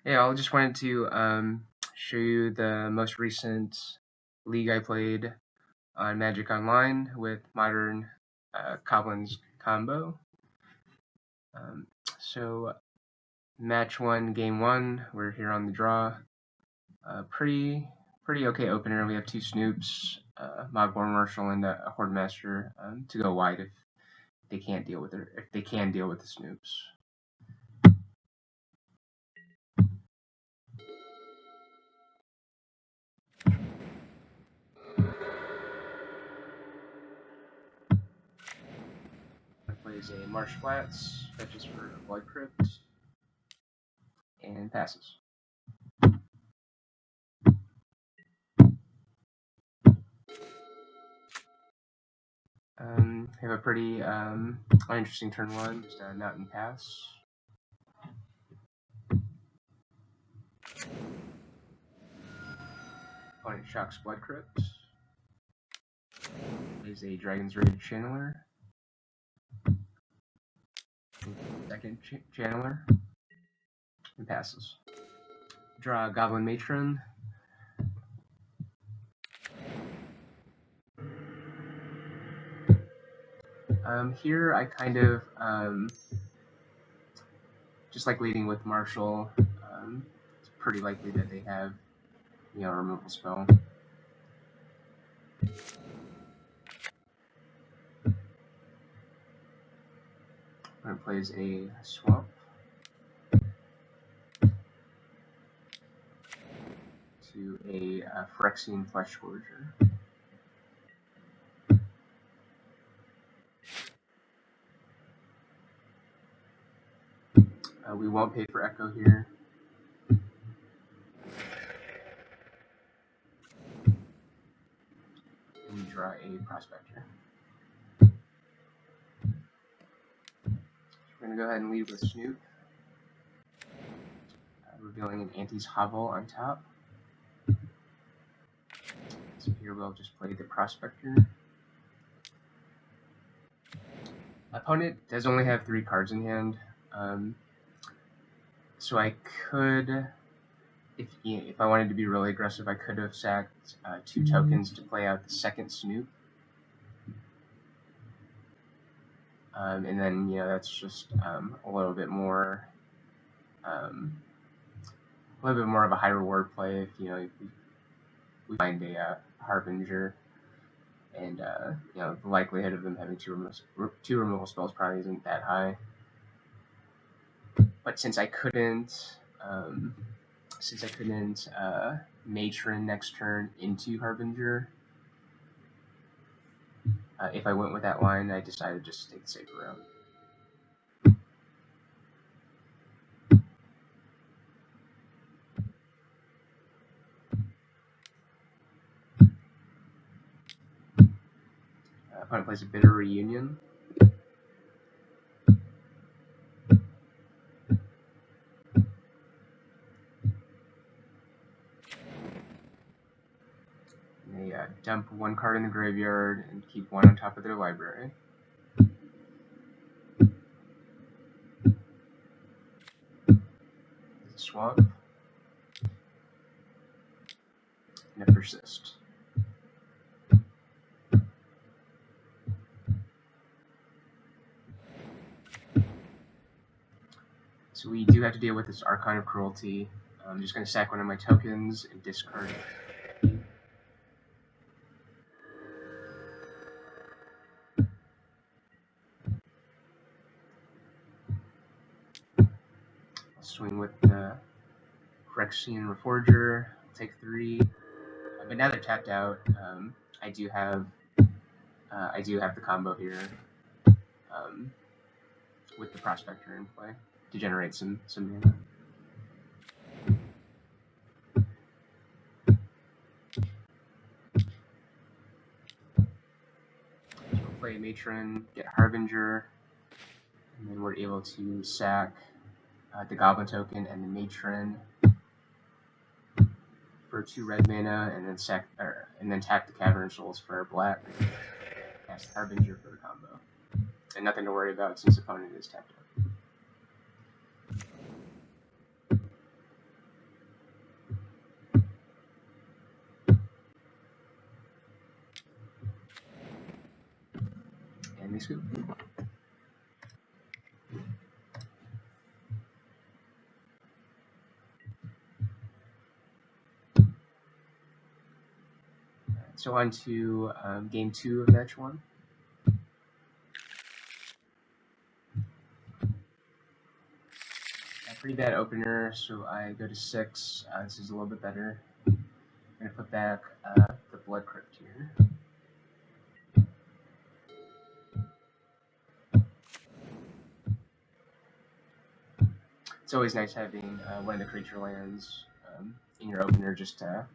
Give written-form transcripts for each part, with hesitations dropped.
Yeah, I just wanted to show you the most recent league I played on Magic Online with modern Goblins combo. So match 1, game 1, we're here on the draw. Pretty okay opener. We have 2 snoops, Mogborn Marshal and a Hordemaster to go wide if they can't deal with it. If they can deal with the snoops. Plays a Marsh Flats, fetches for a Blood Crypt, and passes. Have a pretty uninteresting turn 1, just a Mountain Pass. Opponent shocks Blood Crypt. Plays a Dragon's Rage Channeler. Second Channeler. And passes. Draw a Goblin Matron. Here I kind of just like leading with Marshall. It's pretty likely that they have, a removal spell. Opponent plays a Swamp. To a Phyrexian Flesh Gorger. We won't pay for Echo here. And we draw a Prospector. We're going to go ahead and lead with Snoop. Revealing an Auntie's Hovel on top. So here we'll just play the Prospector. Opponent does only have 3 cards in hand. So I could, if I wanted to be really aggressive, I could have sacked 2 tokens to play out the second Snoop. And then, that's just a little bit more of a high reward play if, if we find a Harbinger. And, the likelihood of them having 2 removal spells probably isn't that high. But since I couldn't Matron next turn into Harbinger, if I went with that line, I decided just to take the safer route. Opponent plays a Bitter Reunion. They dump 1 card in the graveyard and keep 1 on top of their library. Swamp. And a Persist. So we do have to deal with this Archon of Cruelty. I'm just going to sack 1 of my tokens and discard it. I'll swing with the Phyrexian Reforger. I'll take 3. But now they're tapped out. I do have the combo here with the Prospector in play to generate some mana. So we'll play Matron, get Harbinger, and then we're able to sack the Goblin token and the Matron for 2 red mana, and then tap the Cavern Souls for black. Cast Harbinger for the combo, and nothing to worry about since opponent is tapped out. and they scoop. So on to game 2 of match 1. A pretty bad opener, so I go to 6. This is a little bit better. I'm going to put back the Blood Crypt here. It's always nice having one of the creature lands in your opener just to,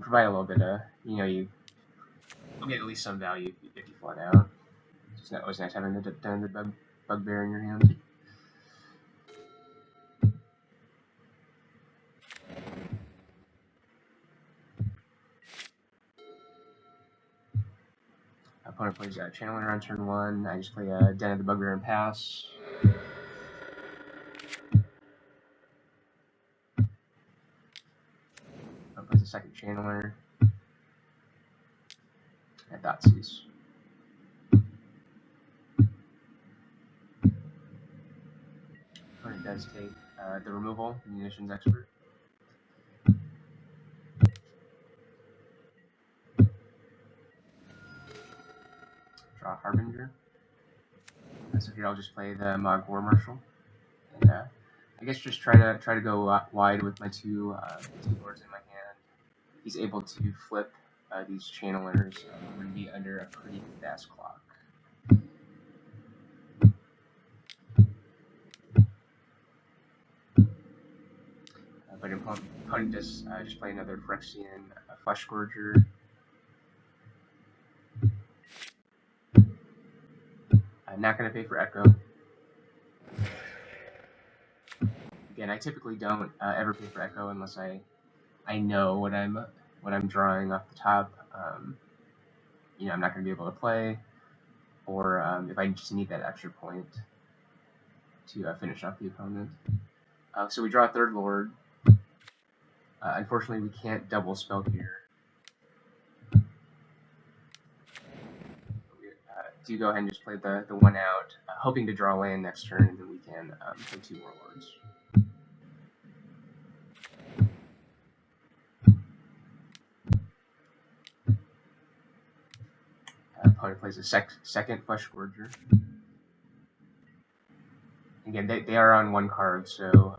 provide a little bit of, you'll get at least some value if you flood out. It's always nice having the Bugbear in your hand. Opponent plays Chainwhirler on turn 1. I just play Den of the Bugbear and pass. Opponent plays a second Chainwhirler. And Dotsies. Opponent does take the removal, Munitions Expert. Draw Harbinger. So here I'll just play the Mog War Marshal, and I guess just try to go wide with my two lords in my hand. He's able to flip these channelers. I'm going to be under a pretty fast clock. But opponent does just play another Phyrexian Flesh Scourger. I'm not going to pay for Echo. Again, I typically don't ever pay for Echo unless I know what I'm drawing off the top. I'm not going to be able to play, or if I just need that extra point to finish off the opponent. So we draw a third Lord. Unfortunately, we can't double spell here. Do go ahead and just play the 1 out, hoping to draw land next turn, and then we can play 2 more Lords. Opponent plays a second Flesh Scourger. Again, they are on 1 card, so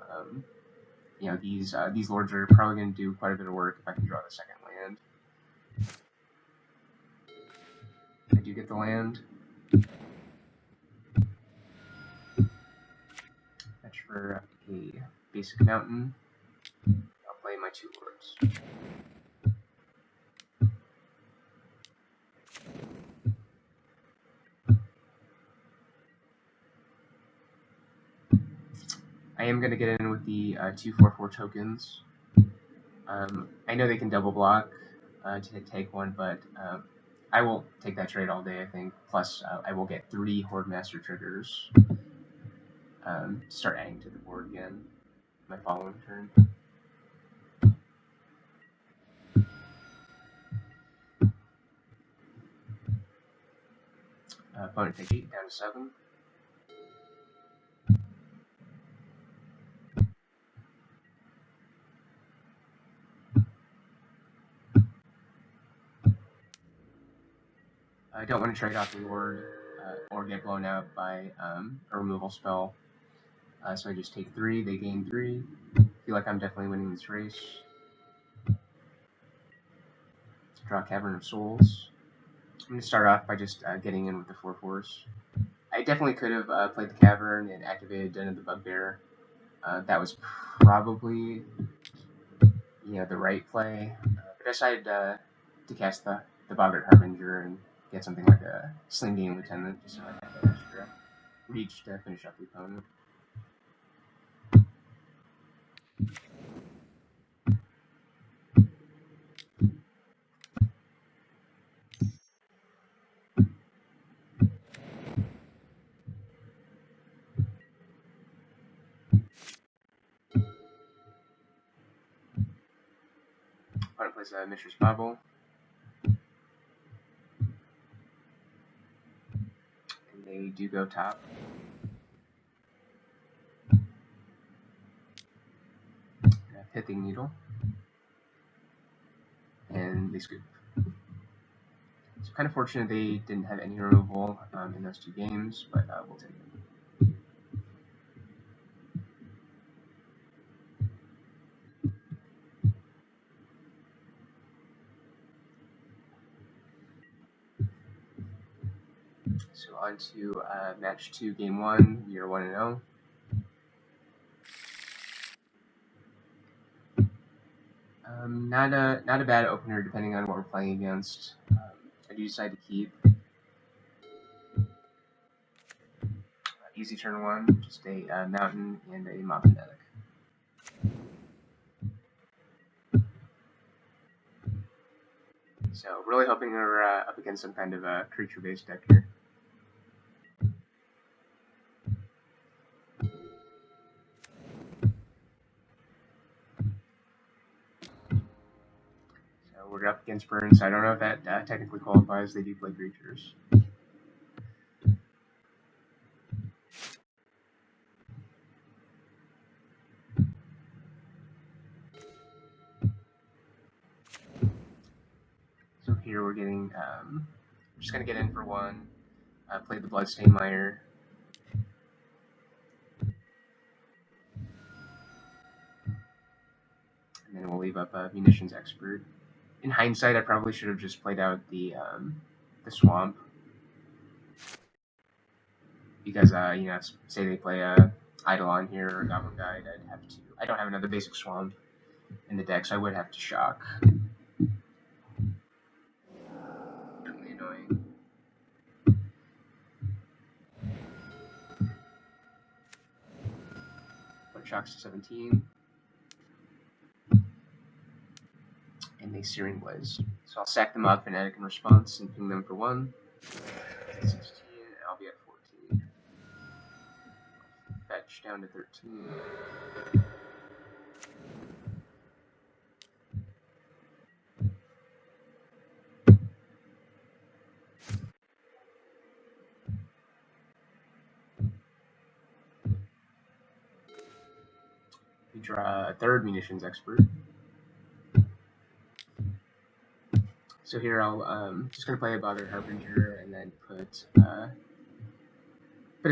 these Lords are probably going to do quite a bit of work if I can draw the second land. I do get the land. Fetch for a basic mountain. I'll play my 2 Lords. I am going to get in with the 2/4/4 tokens. I know they can double block to take 1, but I will take that trade all day, I think. Plus, I will get 3 Hordemaster triggers to start adding to the board again my following turn. Opponent takes 8 down to 7. I don't want to trade off the Lord or get blown out by a removal spell. So I just take 3, they gain 3. Feel like I'm definitely winning this race. Draw Cavern of Souls. I'm going to start off by just getting in with the 4/4s. I definitely could have played the Cavern and activated Den of the Bugbear. That was probably the right play. But I decided to cast the Boggart Harbinger and get something like a sling-gang lieutenant, just so I had that extra reach to finish up the opponent. Opponent plays a Mishra's Bauble. they do go top. Pithing Needle. And they scoop. So kind of fortunate they didn't have any removal in those 2 games, but we'll take it. So on to match 2, game 1. We are 1-0. Not a bad opener depending on what we're playing against. I do decide to keep. Easy turn 1, just a mountain and a mob fanatic. So really hoping we're up against some kind of a creature-based deck here. So we're up against Burn, so I don't know if that technically qualifies. They do play creatures. So here we're getting, just going to get in for 1, play the Bloodstained Mire. And then we'll leave up a Munitions Expert. In hindsight, I probably should have just played out the Swamp. Because, you know, say they play a Eidolon here or a Goblin Guide, I'd have to. I don't have another basic Swamp in the deck, so I would have to shock. Really annoying. But shocks to 17. And they Searing Blaze. So I'll sack the Mob Fanatic in response and ping them for 1. 16, and I'll be at 14. Fetch down to 13. We draw a 3rd Munitions Expert. So here I'll just gonna play a Bothered Harbinger and then put a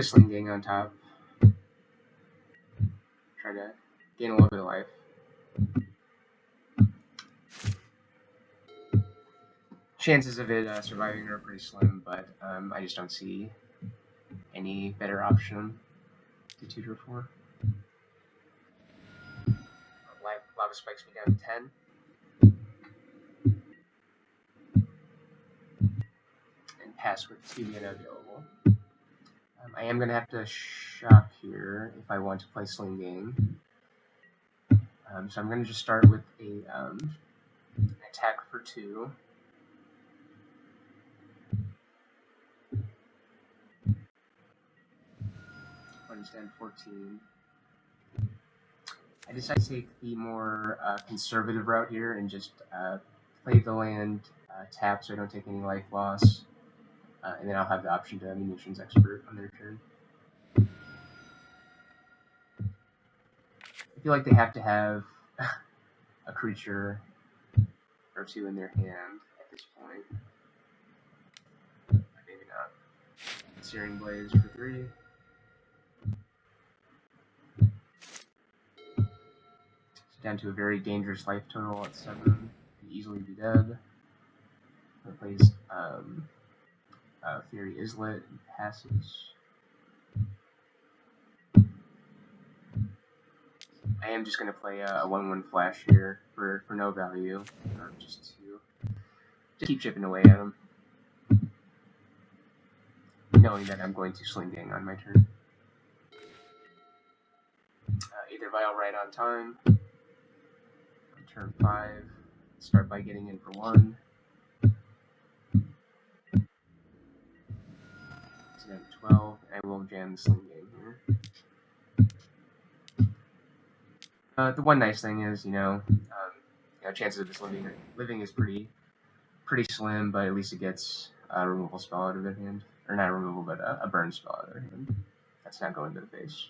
sling-gang on top. Try to gain a little bit of life. Chances of it surviving are pretty slim, but I just don't see any better option to tutor for. Lava spikes me down to 10. And pass with 2 mana available. I am going to have to shock here if I want to play sling-gang. So I'm going to just start with a attack for 2. Stand 14. I decided to take the more conservative route here and just play the land tap so I don't take any life loss. And then I'll have the option to Munitions Expert on their turn. I feel like they have to have a creature or 2 in their hand at this point. Maybe not. Searing Blaze for 3. Down to a very dangerous life total at 7. Could easily be dead. Plays Fury Islet and passes. I am just going to play a 1/1 flash here for no value, just to keep chipping away at him, knowing that I'm going to sling-gang on my turn. Either Vial right on time. Turn 5, start by getting in for 1. So down to 12, and I will jam the sling-gang here. The one nice thing is, chances of this living is pretty slim, but at least it gets a removal spell out of their hand. Or not a removal, but a burn spell out of their hand. That's not going to the face.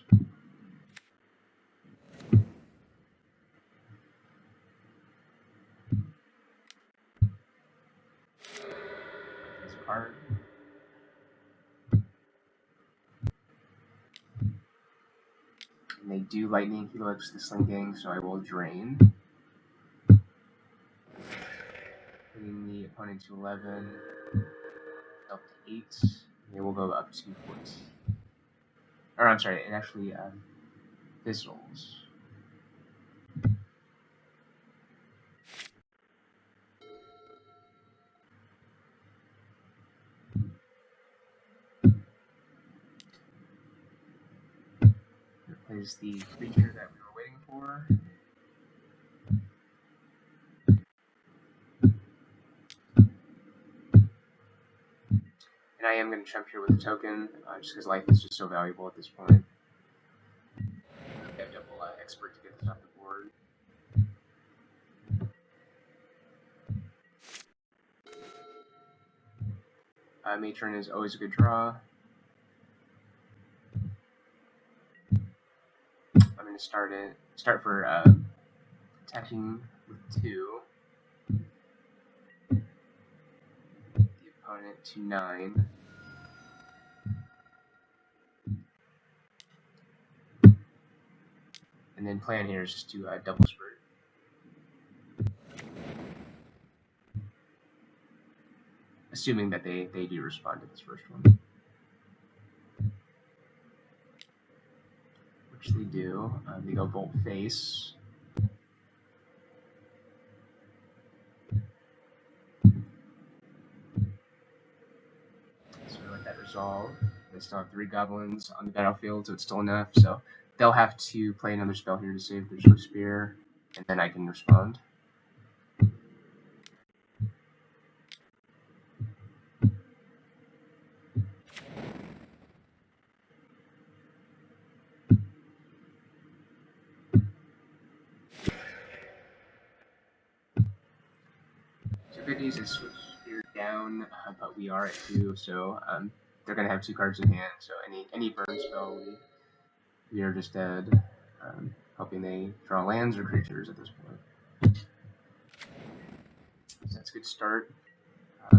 This card. And they do Lightning Helix the Sling-gang, so I will drain. Bringing the opponent to 11, up to 8, and they will go up to 14. Or I'm sorry, it actually fizzles. It plays the creature that we were waiting for. And I am going to trump here with a token, just because life is just so valuable at this point. I have double expert to get this off the board. Matron is always a good draw. I'm going to start for attacking with 2. The opponent to 9. And then plan here is just to double spurt. Assuming that they do respond to this first one. Which they do. They go bolt face. So we let that resolve. They still have 3 goblins on the battlefield, so it's still enough. So they'll have to play another spell here to save their Swift Spear, and then I can respond. So good news is Swift Spear down, but we are at 2, so they're going to have 2 cards in hand, so any burn spell, we are just dead. Hoping they draw lands or creatures at this point. So that's a good start.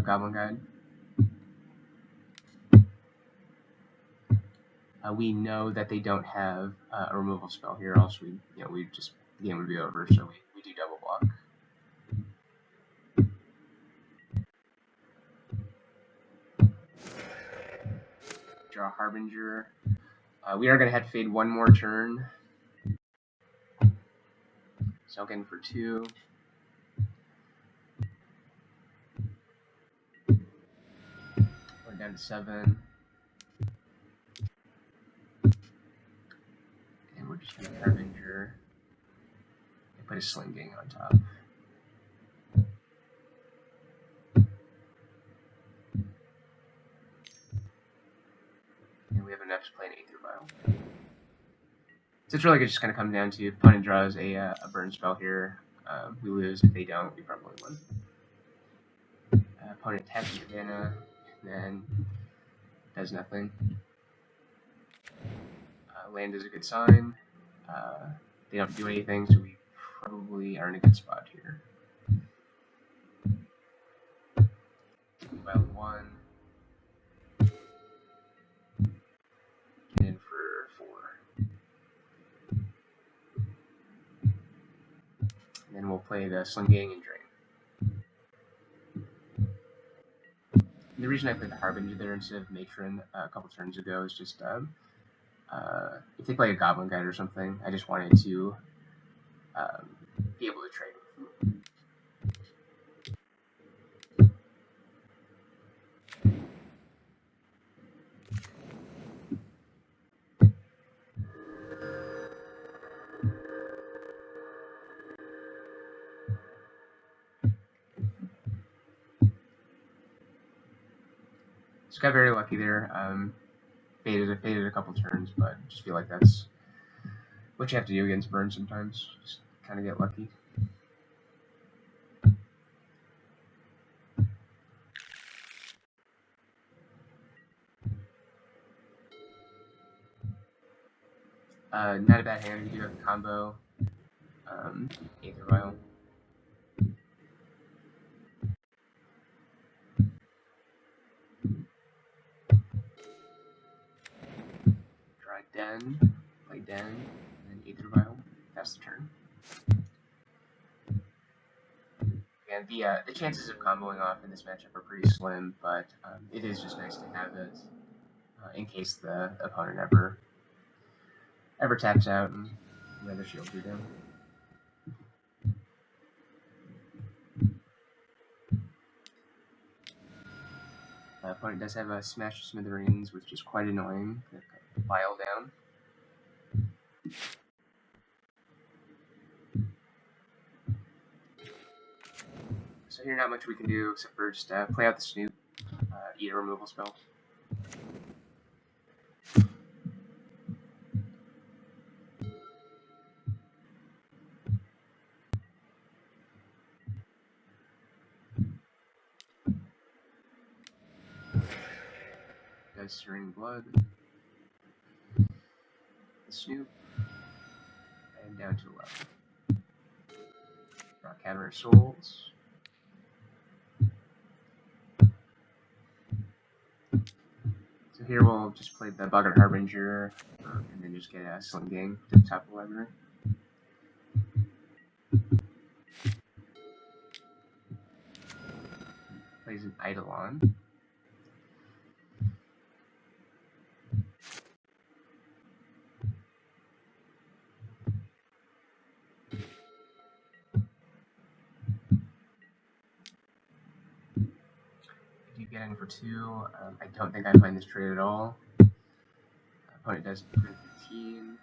Goblin Guide. We know that they don't have a removal spell here, else the game would be over, so we do double block. Draw Harbinger. We are going to have to fade one more turn. So again for 2. We're down to 7. And we're just going to Harbinger and put a sling-gang on top. And we have enough to play an Aether Vial. So it's really just going to come down to opponent draws a burn spell here. We lose. If they don't, we probably win. Opponent taps your mana, and then does nothing. Land is a good sign. They don't do anything, so we probably are in a good spot here. Wild 1. Get in for 4. And then we'll play the sling-gang and drain. And the reason I played the Harbinger there instead of Matron a couple turns ago is just if they play a Goblin Guide or something, I just wanted to be able to trade with them. Just got very lucky there. Faded a couple turns, but just feel like that's what you have to do against burn sometimes. Just kind of get lucky. Not a bad hand. We do have a combo. Aether Vial. Draw Den, play Den, and then Aether Vial. That's the turn. And the chances of comboing off in this matchup are pretty slim, but it is just nice to have it in case the opponent ever taps out and another shield do down. Opponent does have a Smash Smithereens, which is quite annoying. Vial down. So here, not much we can do except for just play out the Snoop, eat a removal spell. Does Stirring Blood. The Snoop. And down to 11. Draw Cavern Souls. So here we'll just play the Boggart Harbinger, and then just get a sling-gang to the top of the library. Plays an Eidolon. Get in for 2. I don't think I find this trade at all. Opponent does 15.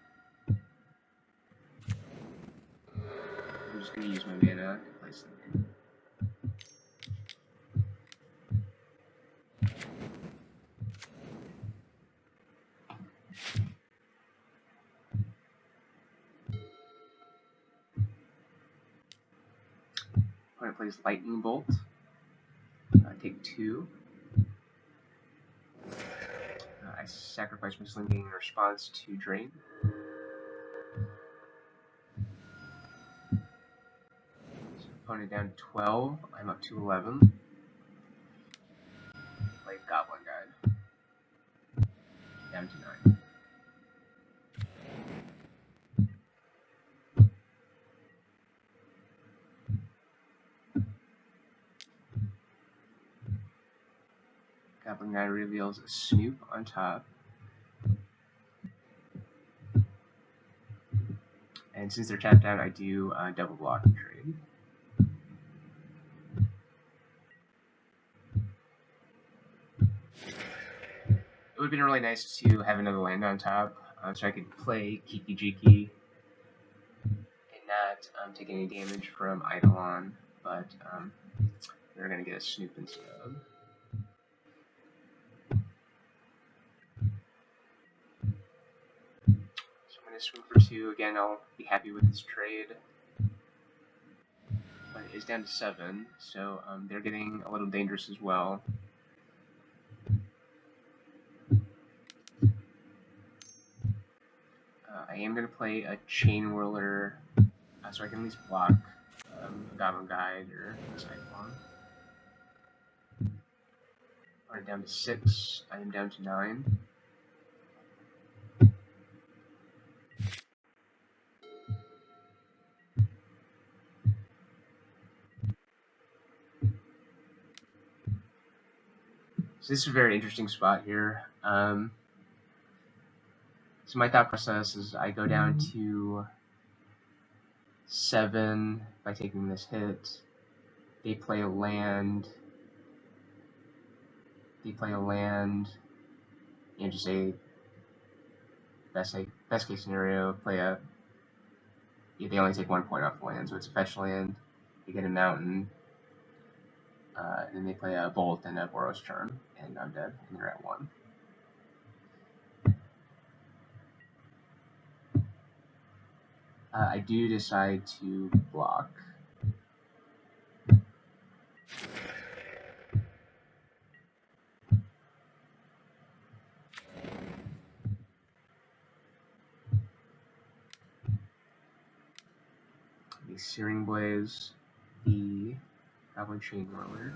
I'm just going to use my mana to place it. Opponent plays Lightning Bolt. Take 2. I sacrifice my sling-gang in response to Drain. So opponent down to 12. I'm up to 11. Play Goblin Guide. Down to 9. Goblin Guide reveals a Snoop on top. And since they're tapped out, I do double block and trade. It would have been really nice to have another land on top, so I could play Kiki Jiki and not take any damage from Eidolon, but they're going to get a Snoop instead. So I'm going to swing for 2. Again, I'll be happy with this trade. But it is down to 7, so they're getting a little dangerous as well. I am going to play a Chainwhirler, so I can at least block a Goblin Guide or a Cyclone. I'm down to 6. I am down to 9. So this is a very interesting spot here. So my thought process is I go down to 7 by taking this hit. They play a land. And just say best case scenario, play a. Yeah, they only take 1 point off the land, so it's a fetch land. They get a mountain. And then they play a bolt and a Boros turn, and I'm dead, and they're at 1. I do decide to block. Searing Blaze, the Goblin Chainwhirler.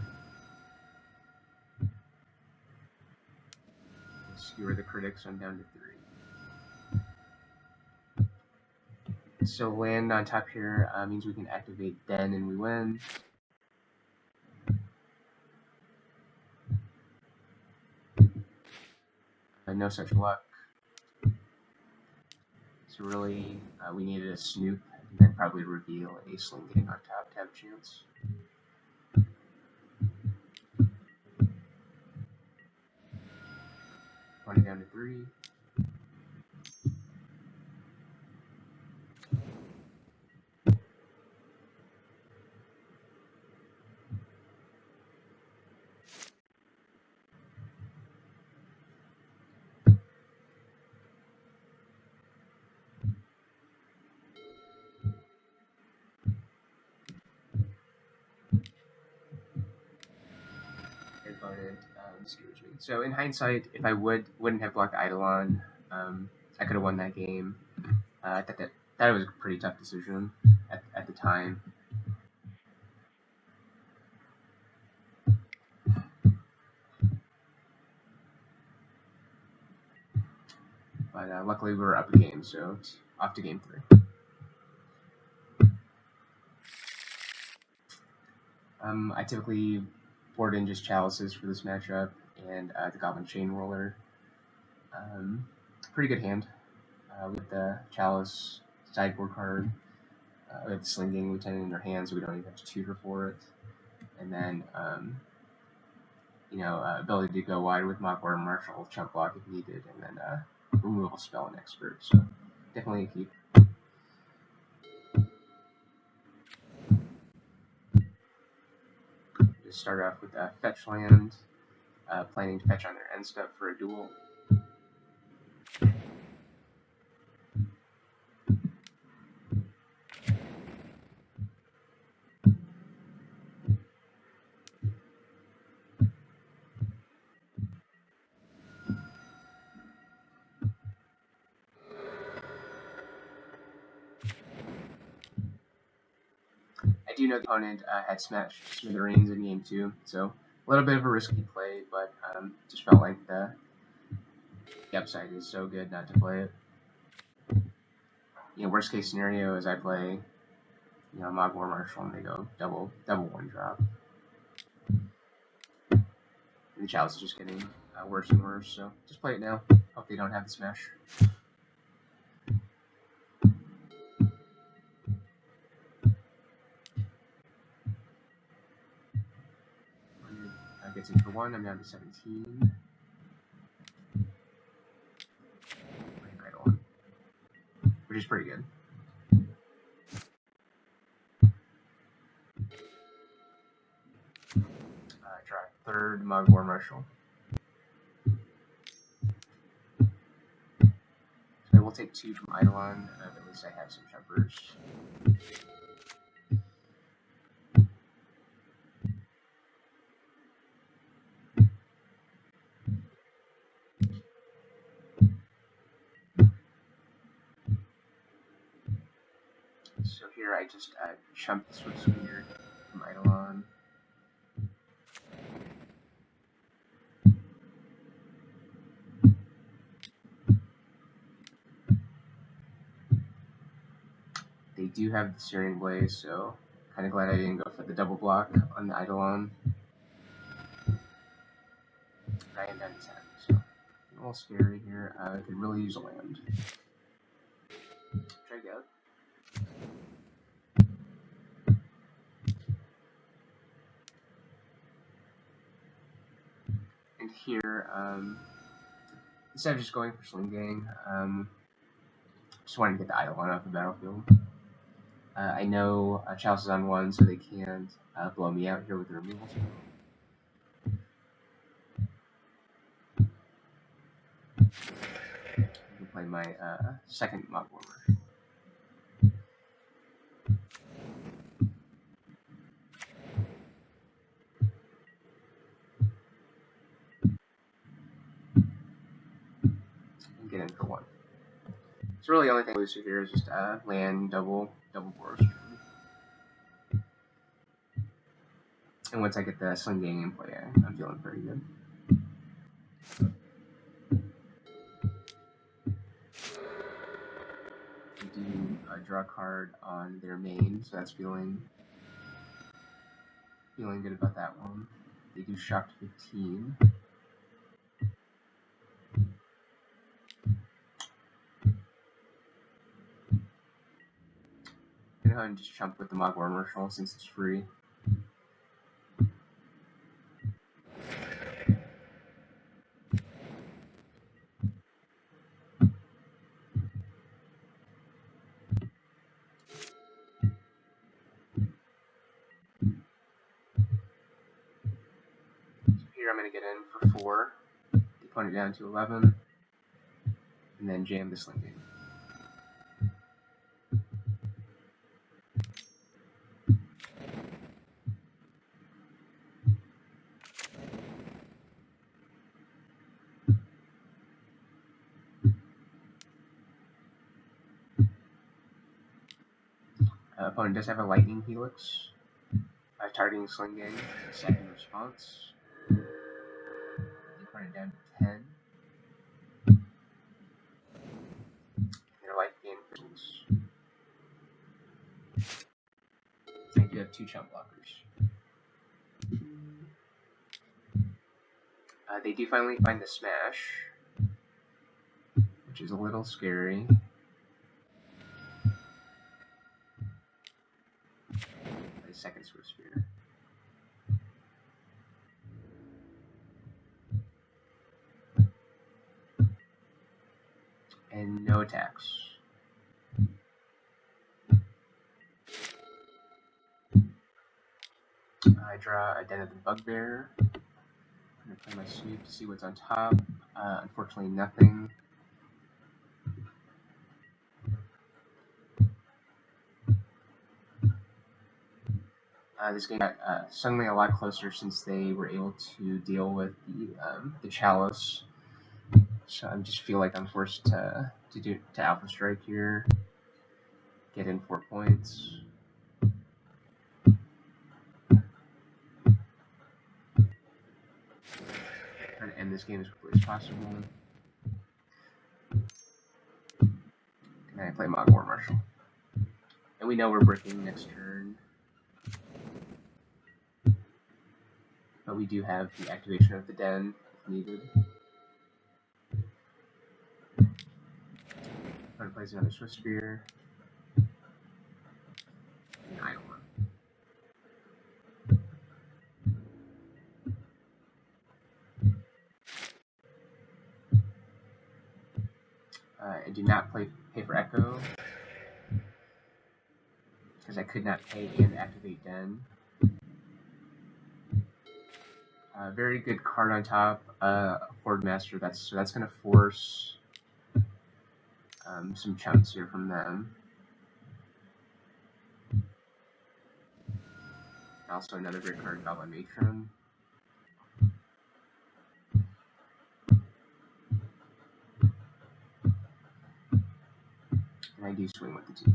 Skewer the critics, I'm down to 3. So land on top here means we can activate Den and we win. No such luck. So really, we needed a snoop and then probably reveal a sling-gang on top to have a chance. Running down to 3. Opponent skewers me. So in hindsight, if I wouldn't have blocked Eidolon, I could have won that game. I thought that was a pretty tough decision at the time. But luckily we were up a game, so it's off to game 3. I typically board in just Chalices for this matchup, and the Goblin Chainwhirler. Pretty good hand with the Chalice sideboard card. We have the Sling-gang Lieutenant in our hands, so we don't even have to tutor for it. And then, ability to go wide with Mockboard and Marshall, chump block if needed, and then removal spell and Expert. So definitely a keep. Just start off with fetch land, planning to fetch on their end step for a duel. I do know the opponent had smashed Smithereens in game 2, so a little bit of a risky play, but just felt like the upside is so good not to play it. Worst case scenario is I play, Mogwar Marshall and they go double 1-drop. And the Chalice is just getting worse and worse, so just play it now. Hope they don't have the smash. Gets in for 1, I'm down to 17. Right on. Which is pretty good. Try 3rd Mogwar Marshall. So I will take 2 from Eidolon, at least I have some jumpers. So here I just chump the Swift Spear from Eidolon. They do have the Searing Blaze, so kind of glad I didn't go for the double block on the Eidolon. I am down to 10, so a little scary here. I could really use a land. Check out. And here, instead of just going for Sling-gang, just wanted to get the Eidolon off the battlefield. I know Chalice is on 1, so they can't blow me out here with the removal spell. I can play my 2nd Mogwar. And get in for 1. So really the only thing I lose here is just land double Boros. And once I get the sling-gang in play, I'm feeling pretty good. They do draw a card on their main, so that's feeling good about that one. They do shock 15. I'm gonna go ahead and just jump with the Hordemaster since it's free. Here I'm going to get in for 4, put it down to 11, and then jam the sling-gang. Opponent does have a lightning helix. Targeting sling-gang, second response. They put it down to 10. Their life gain crystals. I do have 2 chump blockers. They do finally find the smash, which is a little scary. The second Swift Spear. And no attacks. I draw a Den of the Bugbear. I'm going to play my sweep to see what's on top. Unfortunately, nothing. This game got suddenly a lot closer since they were able to deal with the Chalice. So I just feel like I'm forced to Alpha Strike here, get in 4 points. Try to end this game as quickly as possible. And then I play Hordemaster. And we know we're breaking next turn. But we do have the activation of the Den if needed. Opponent plays another Swift Spear. And Iowa. I do not pay for Echo, because I could not pay and activate Den. Very good card on top, Hordemaster. That's going to force some chunks here from them. Also another great card, Goblin Matron. And I do swing with the 2.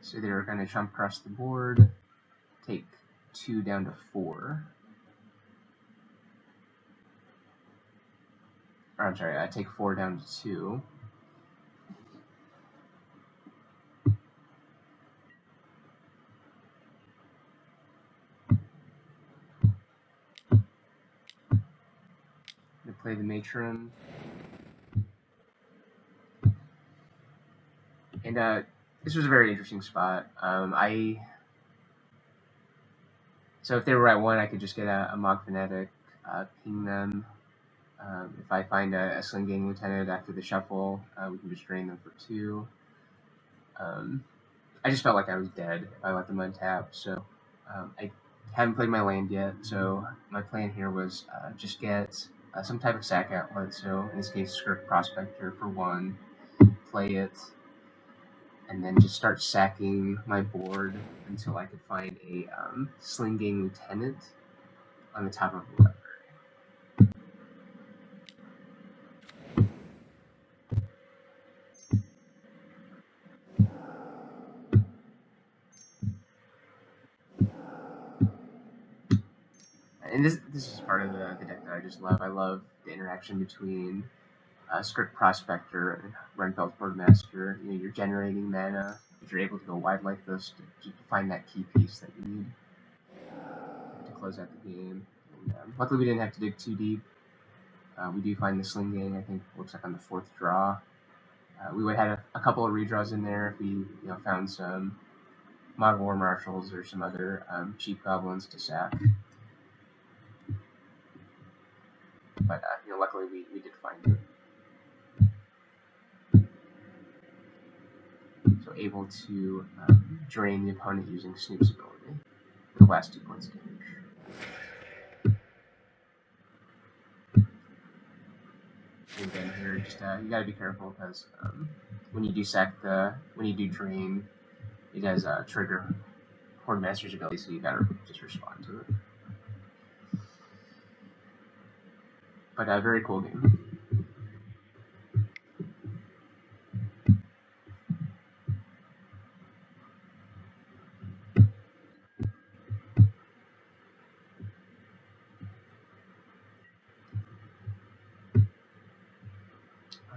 So they're going to jump across the board, take 2 down to 4. Or, I'm sorry, I take 4 down to 2. They play the Matron. And this was a very interesting spot. So if they were at 1, I could just get a Mog Fanatic, ping them. If I find a sling-gang lieutenant after the shuffle, we can just drain them for 2. I just felt like I was dead if I let them untap, so I haven't played my land yet, so my plan here was just get some type of sack outlet, so in this case Skirk Prospector for 1, play it, and then just start sacking my board until I could find a sling-gang lieutenant on the top of the library. and this is part of the deck that I just love. I love the interaction between Skirk Prospector and Hordemaster. You know, you're generating mana. If you're able to go wide like this to find that key piece that you need to close out the game. And, luckily, we didn't have to dig too deep. We do find the sling-gang, I think, looks like on the 4th draw. We would have had a couple of redraws in there if we found some Mod War Marshals or some other cheap goblins to sack. But luckily we did find it. So able to drain the opponent using Snoop's ability for the last 2 points of damage. And again here, just you gotta be careful because when you do drain, it does trigger Hordemaster's ability, so you gotta just respond to it. But a very cool game.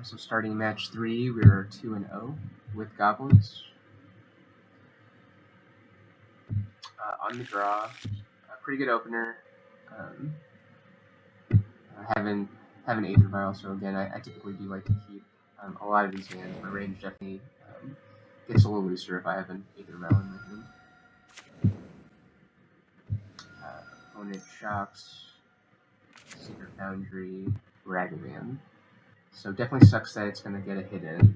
So starting match 3, we are 2-0 with Goblins. On the draw, a pretty good opener. Having Aether Vial, so again, I typically do like to keep a lot of these hands. My range definitely gets a little looser if I have an Aether Vial in my hand. Opponent shocks, Secret Foundry, Ragavan. So definitely sucks that it's going to get a hit in,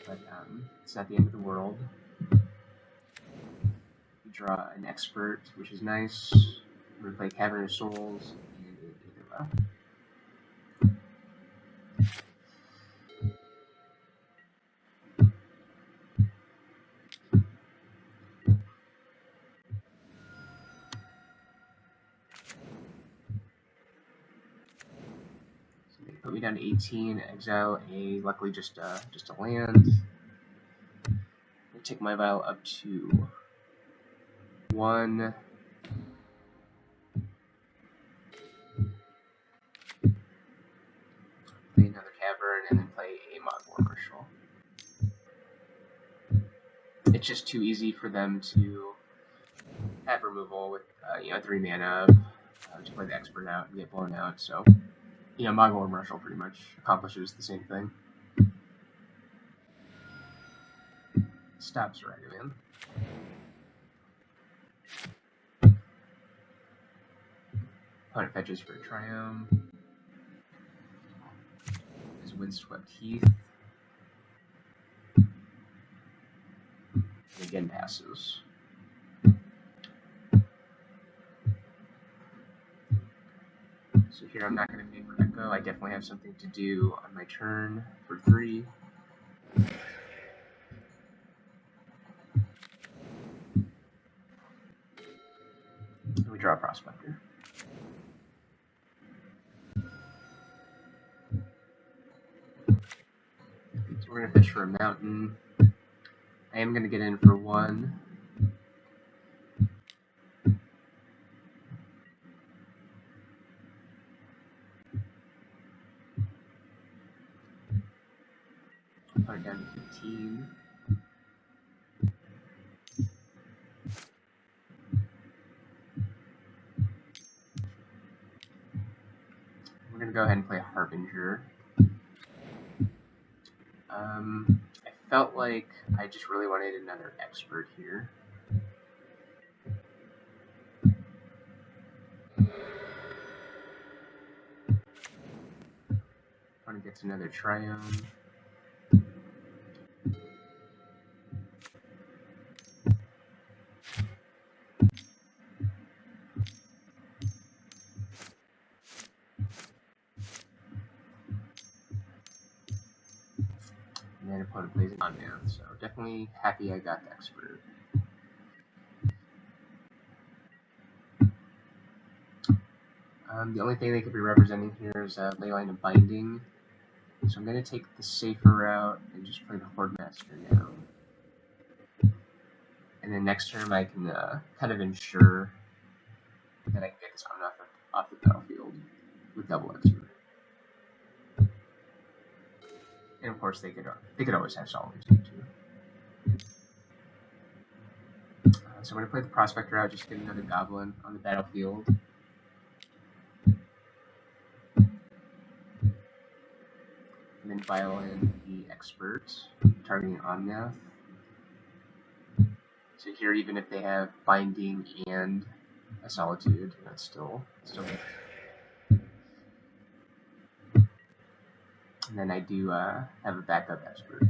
but it's not the end of the world. We draw an Expert, which is nice. We're going to play Cavern of Souls and Aether Vial. Put me down to 18, exile a, luckily just a land. I take my vial up to 1. Play another Cavern, and then play a Mod War Marshal. It's just too easy for them to have removal with 3 mana to play the Expert out and get blown out, so Mod War Marshal pretty much accomplishes the same thing. Stops Ragavan. Opponent fetches for a Triumph. His Windswept Heath. And again passes. So here I'm not going to pay for Echo. I definitely have something to do on my turn for 3. And we draw a Prospector. So we're going to fish for a mountain. I am going to get in for 1. Put it down to 15. We're going to go ahead and play Harbinger. I felt like I just really wanted another Expert here. Opponent gets another Triumph. And then opponent plays an untapped, so definitely happy I got the Expert. The only thing they could be representing here is Leyline and Binding. So I'm going to take the safer route and just play the Hordemaster now. And then next turn I can kind of ensure then I can get this on off the battlefield with double expert. And of course, they could always have solitude too. So I'm going to play the Prospector out, just get another Goblin on the battlefield. And then vial in the Expert, targeting Omnath. So here, even if they have Binding and a Solitude, that's still good. And then I do have a backup Expert.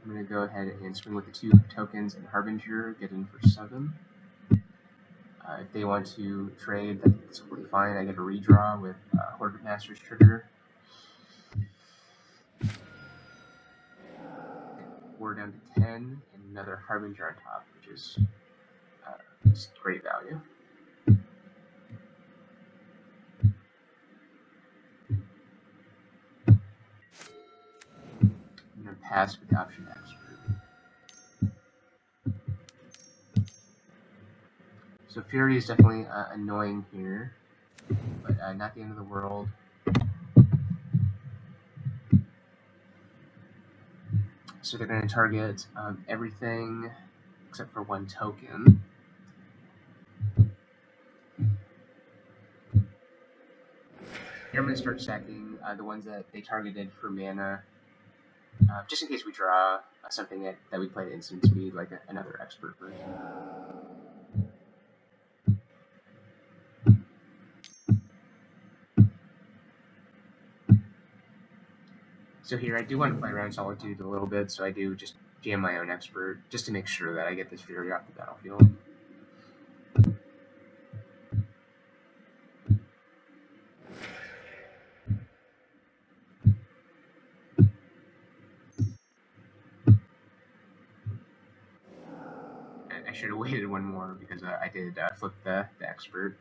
I'm going to go ahead and swing with the 2 tokens and Harbinger, get in for 7. If they want to trade, that's completely fine. I get a redraw with Hordemaster's trigger. 4 down to 10, and another Harbinger on top, which is just great value. I'm going to pass with the option Expert. So Fury is definitely annoying here, but not the end of the world. So they're going to target everything except for 1 token. Here I'm going to start sacking the ones that they targeted for mana, just in case we draw something that we play at instant speed, like another Expert version. So here I do want to play around Solitude a little bit, so I do just jam my own Expert, just to make sure that I get this Fury off the battlefield. I should have waited 1 more because I did flip the Expert.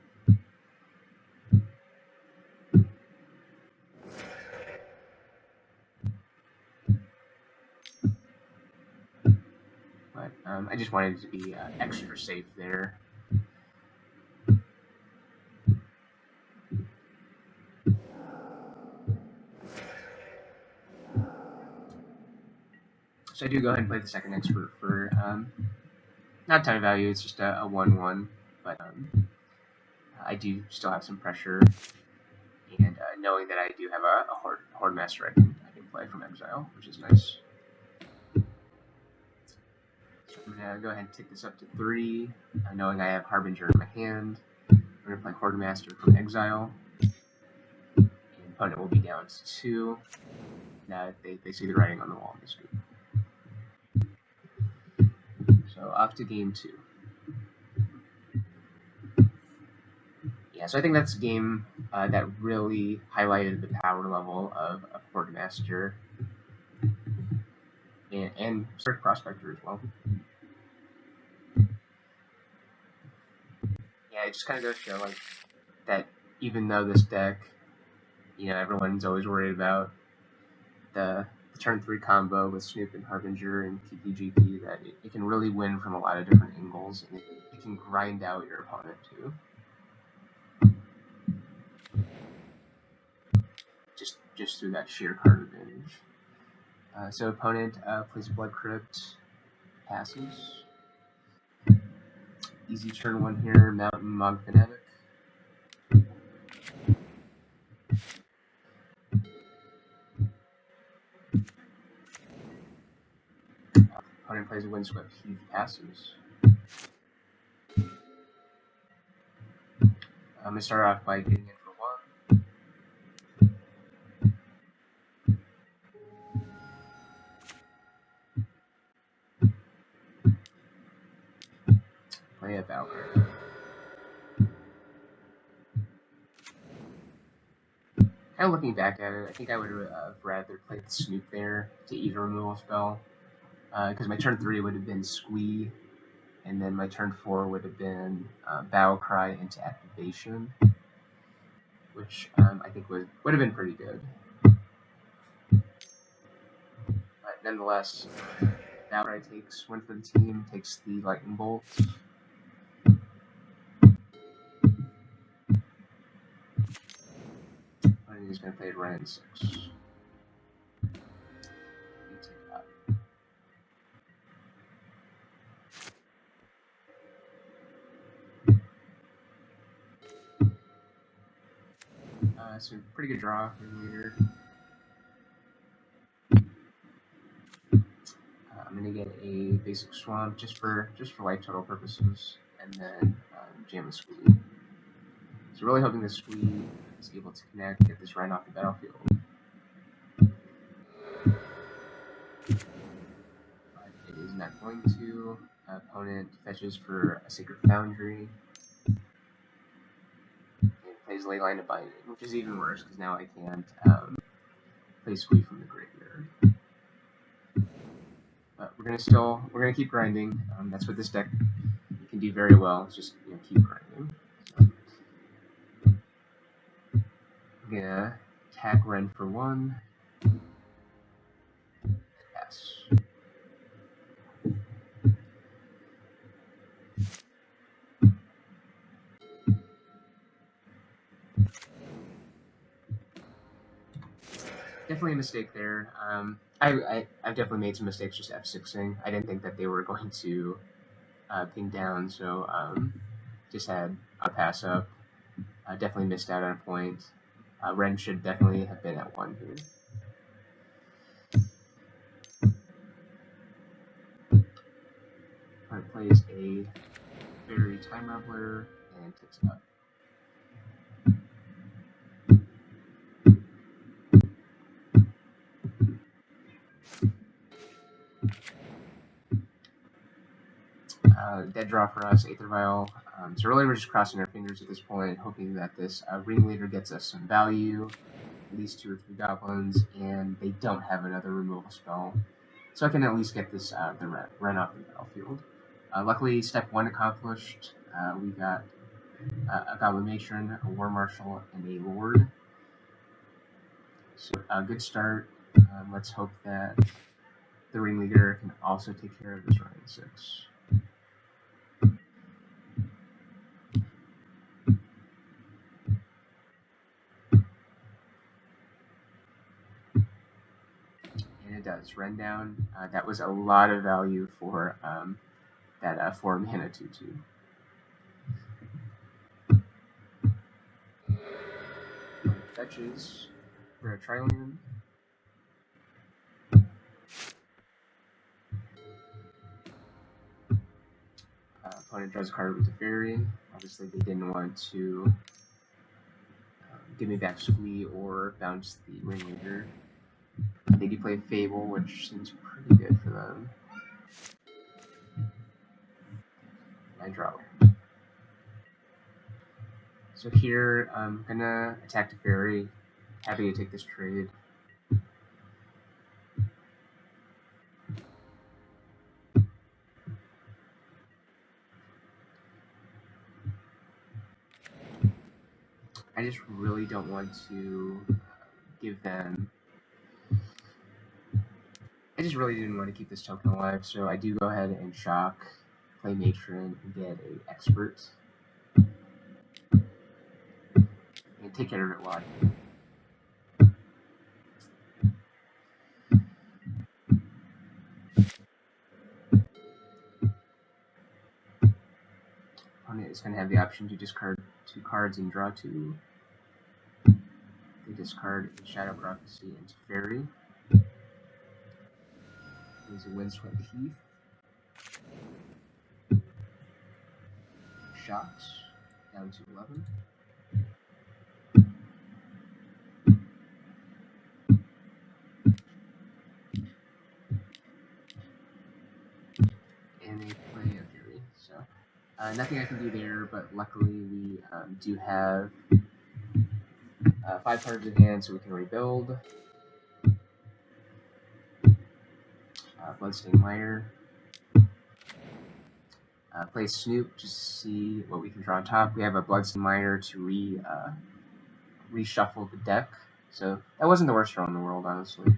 But I just wanted to be extra safe there. So I do go ahead and play the second Expert for not a ton of value, it's just a 1/1, but I do still have some pressure, and knowing that I do have a Hordemaster I can play from exile, which is nice. So I'm going to go ahead and take this up to 3, knowing I have Harbinger in my hand. I'm going to play Hordemaster from exile. The opponent will be down to 2. Now they see the writing on the wall in this group. So off to game 2. Yeah, so I think that's a game that really highlighted the power level of Hordemaster and Skirk Prospector as well. Yeah, it just kind of goes to show like that even though this deck, everyone's always worried about the turn 3 combo with Snoop and Harbinger and kiki jiki, that it can really win from a lot of different angles, and it can grind out your opponent too. Just through that sheer card advantage. So opponent plays Blood Crypt, passes. Easy turn 1 here, Mountain Mog Fanatic. Opponent plays a Windswept Heath, passes. I'm going to start off by getting in for 1. Play a Valkyrie. Kind of looking back at it, I think I would have rather played the Snoop there to either removal spell, because my turn 3 would have been Squee, and then my turn 4 would have been Battle Cry into activation, which I think would have been pretty good. But nonetheless, Valkyrie takes one for the team, takes the lightning bolt. And he's going to play Ren 6. So pretty good draw for Ringleader. I'm gonna get a basic swamp just for life total purposes, and then jam a squee. So really hoping the squee is able to connect, get this Ren off the battlefield. But it is not going to. Opponent fetches for a Sacred Foundry. And plays Leyline of Binding, which is even worse because now I can't play squee from the graveyard. But we're gonna keep grinding. That's what this deck can do very well. It's just keep grinding. So, I'm gonna attack Ren for 1. Pass. Definitely a mistake there. I've definitely made some mistakes just F6ing. I didn't think that they were going to ping down, so just had a pass up. Definitely missed out on a point. Ren should definitely have been at 1 here. Opponent plays a Fairy Time Raveler and takes it up. Dead draw for us, Aether Vial. So really we're just crossing our fingers at this point, hoping that this Ringleader gets us some value, at least 2 or 3 Goblins, and they don't have another removal spell. So I can at least get this the Ren off the battlefield. Luckily, step 1 accomplished. We got a Goblin Matron, a War Marshal, and a Lord. So good start. Let's hope that the Ringleader can also take care of this Ren 6. And it does. Ren down. That was a lot of value for that 4 mana 2/2. Fetches for a Triland. Opponent draws a card with a Fairy. Obviously, they didn't want to give me back Squee or bounce the Ringleader. They do play Fable, which seems pretty good for them. I draw. So here, I'm gonna attack the Fairy. Happy to take this trade. I just really don't want to give them. I just really didn't want to keep this token alive, so I do go ahead and shock, play Matron, and get a Expert. And take care of it while opponent is going to have the option to discard 2 cards and draw 2. They discard a Shadow Prophecy into Fairy. There's a Windswept Heath. Shocks down to 11. And they play a Fury. So nothing I can do there, but luckily we do have 5 cards in hand, so we can rebuild. Bloodstained Mire. Play Snoop just to see what we can draw on top. We have a Bloodstained Mire to reshuffle the deck, so that wasn't the worst draw in the world, honestly.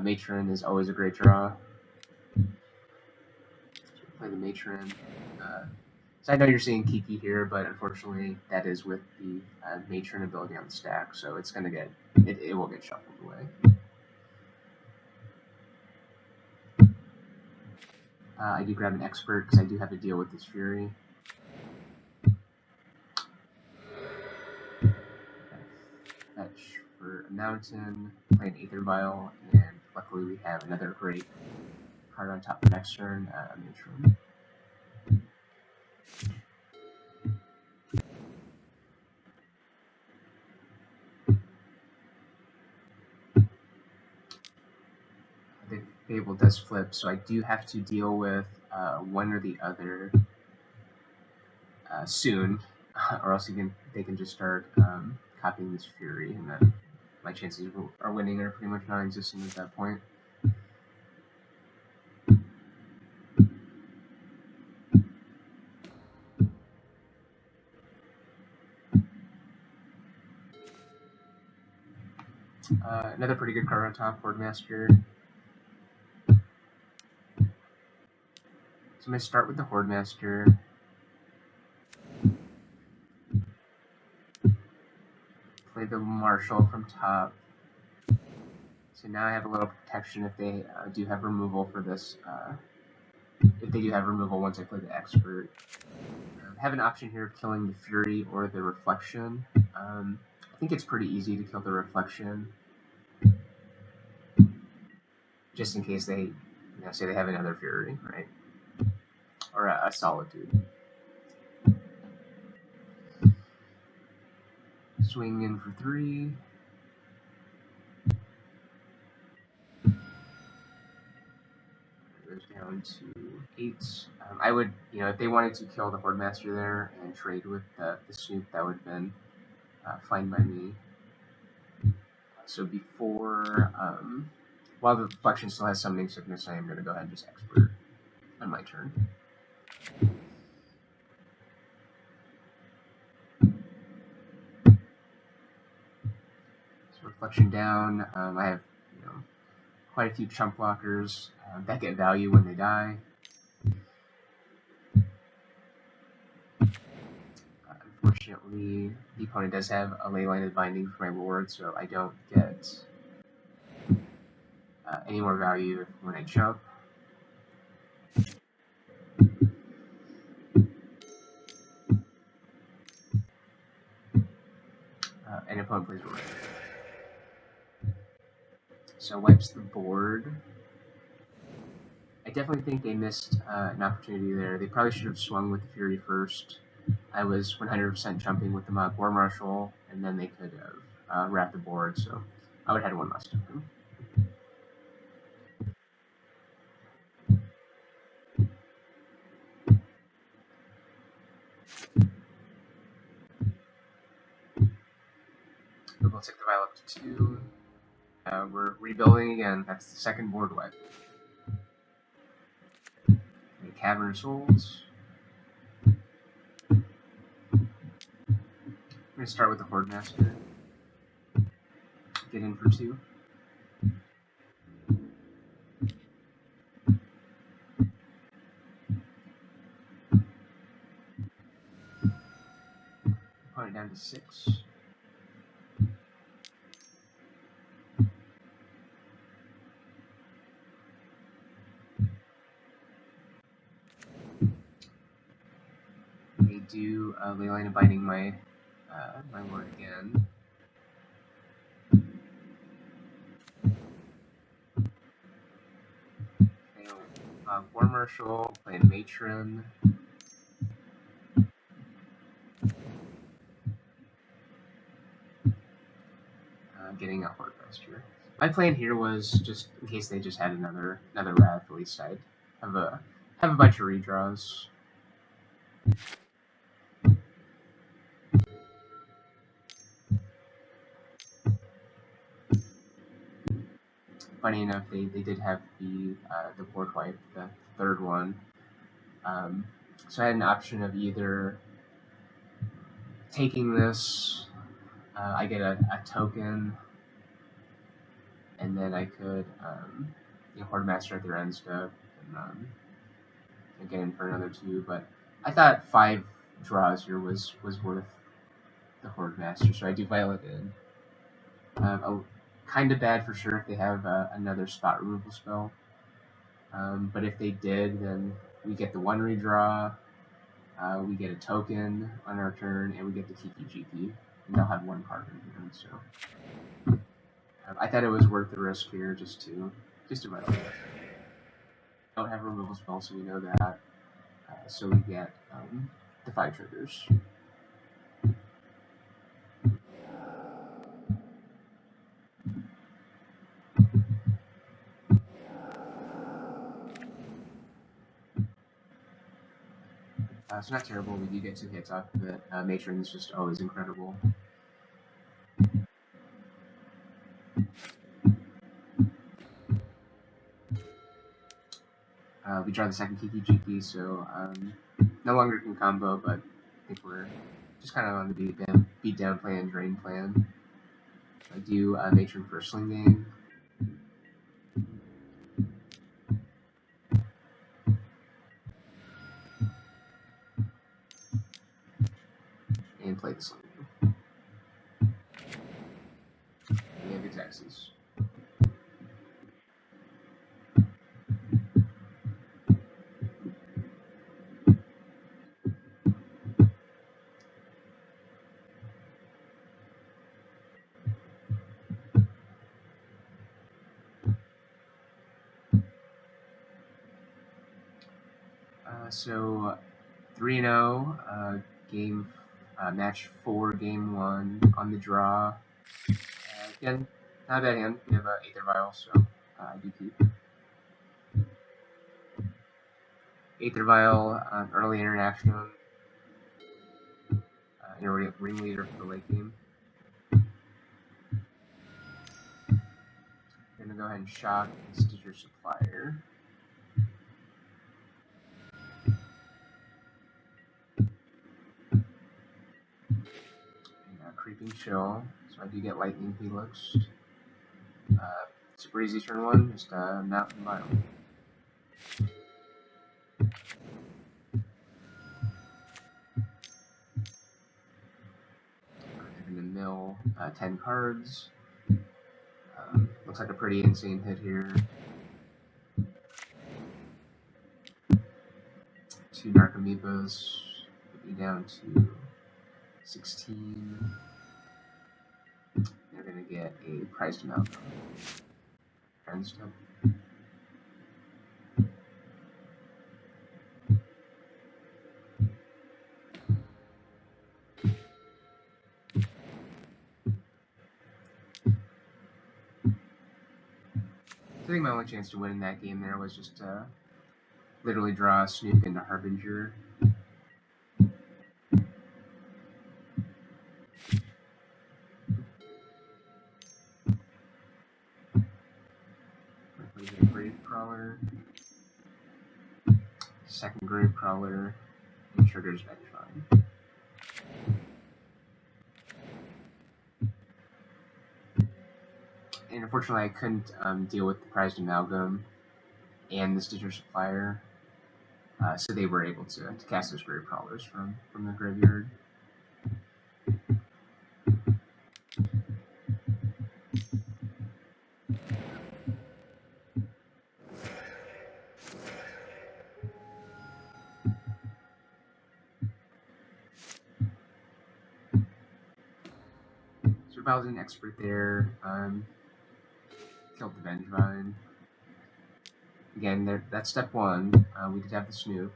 Matron is always a great draw. play the Matron. So I know you're seeing Kiki here, but unfortunately that is with the Matron ability on the stack, so it's gonna get it will get shuffled away. I do grab an expert because I do have to deal with this Fury. Fetch for a mountain, play an Aether Vial, and luckily we have another great card on top of next turn, Matron. The Fable does flip, so I do have to deal with one or the other soon, or else they can just start copying this Fury, and then my chances of winning are pretty much non-existent at that point. Another pretty good card on top, Hordemaster. So I'm going to start with the Hordemaster. Play the Marshal from top. So now I have a little protection if they do have removal for this. If they do have removal once I play the Expert. I have an option here of killing the Fury or the Reflection. I think it's pretty easy to kill the Reflection. Just in case they, say they have another Fury, right? Or a Solitude. Swing in for 3. Goes down to 8. I would, if they wanted to kill the Hordemaster there and trade with the Snoop, that would have been fine by me. So before, while the Reflection still has Summoning Sickness, I am going to go ahead and just Expert on my turn. So Reflection down. I have, quite a few chump blockers that get value when they die. Unfortunately, the opponent does have a Leyline of Binding for my reward, so I don't get any more value when I jump. And opponent plays reward. So wipes the board. I definitely think they missed an opportunity there. They probably should have swung with the Fury first. I was 100% jumping with the War Marshal, and then they could have wrapped the board, so I would have had one less token. We'll take the vial up to 2. We're rebuilding again. That's the second board wipe. Cavern of Souls. I'm going to start with the Hordemaster. Get in for 2. Put it down to 6. They do Leyline of Binding my word again. War Marshal, play Matron. Getting a Hordemaster. My plan here was just in case they just had another Wrath, at least I'd have a bunch of redraws. Funny enough, they did have the board wipe, the third one. So I had an option of either taking this, I get a token, and then I could Hordemaster at their end step, and get in for another 2, but I thought 5 draws here was worth the Hordemaster, so I do vial it in. Kind of bad for sure if they have another spot removal spell, but if they did, then we get the 1 redraw, we get a token on our turn, and we get the kiki jiki, and they'll have 1 card in hand, so I thought it was worth the risk here just to vial it. Don't have a removal spell, so we know that. So we get the 5 triggers. So not terrible. We do get 2 hits off of it. Matron is just always incredible. We draw the second kiki jiki, so no longer can combo, but I think we're just kind of on the beat down plan, drain plan. I do Matron for sling-gang. And play the sling-gang. We have Xaxes. So 3-0, match 4, game 1 on the draw. Again, not a bad hand. We have Aether Vial, so I do keep. Aether Vial, early interaction, Ringleader for the late game. I'm gonna go ahead and shock the Stitcher Supplier. And Creeping Chill, so I do get Lightning Helix. Super easy turn 1, just Mountain Vial. I'm gonna mill 10 cards. Looks like a pretty insane hit here. 2 Dark Amoebas, put me down to 16. They're gonna get a priced amount of friends stuff. I think my only chance to win in that game there was just literally draw a Snoop into Harbinger. Gravecrawler, second Gravecrawler, and triggers Vengefine. And unfortunately, I couldn't deal with the Prized Amalgam and the Stitcher Supplier, so they were able to cast those Gravecrawlers from the graveyard. So if I was an expert there, killed the Vengevine. Again, that's step 1. We did have the Snoop.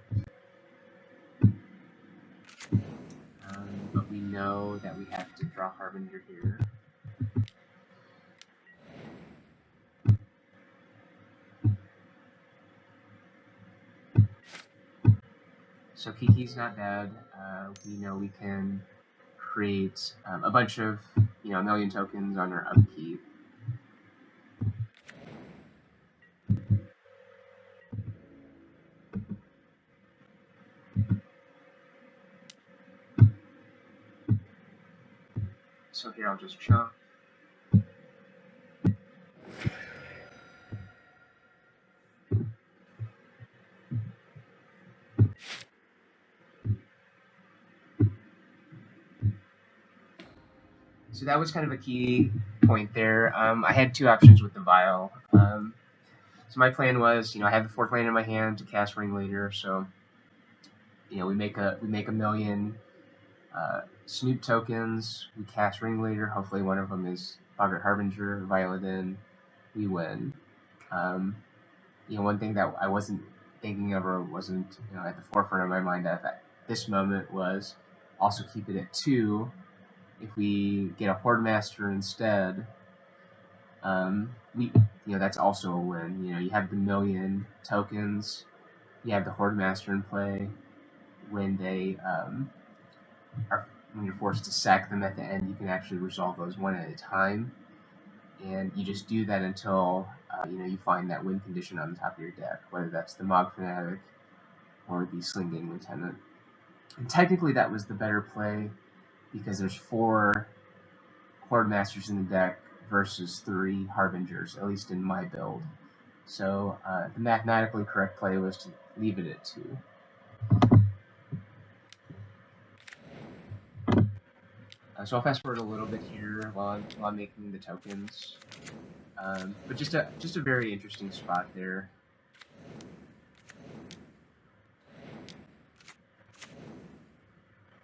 But we know that we have to draw Harbinger here. So Kiki's not bad. We know we can create a bunch of, a million tokens on our upkeep. So here I'll just chunk. So that was kind of a key point there. I had two options with the vial. So my plan was, I have the fourth land in my hand to cast Ringleader. So, we make a million Snoop tokens. We cast Ringleader. Hopefully, one of them is Boggart Harbinger, Violet. We win. One thing that I wasn't thinking of or wasn't at the forefront of my mind at this moment was also keep it at 2. If we get a Hordemaster instead, that's also a win. You have the million tokens. You have the Hordemaster in play. When when you're forced to sack them at the end, you can actually resolve those one at a time, and you just do that until you find that win condition on the top of your deck, whether that's the Mog Fanatic or the Sling-gang Lieutenant. And technically, that was the better play because there's 4 Hordemasters in the deck versus 3 Harbingers, at least in my build. So the mathematically correct play was to leave it at 2. So I'll fast forward a little bit here while I'm making the tokens. But just a very interesting spot there.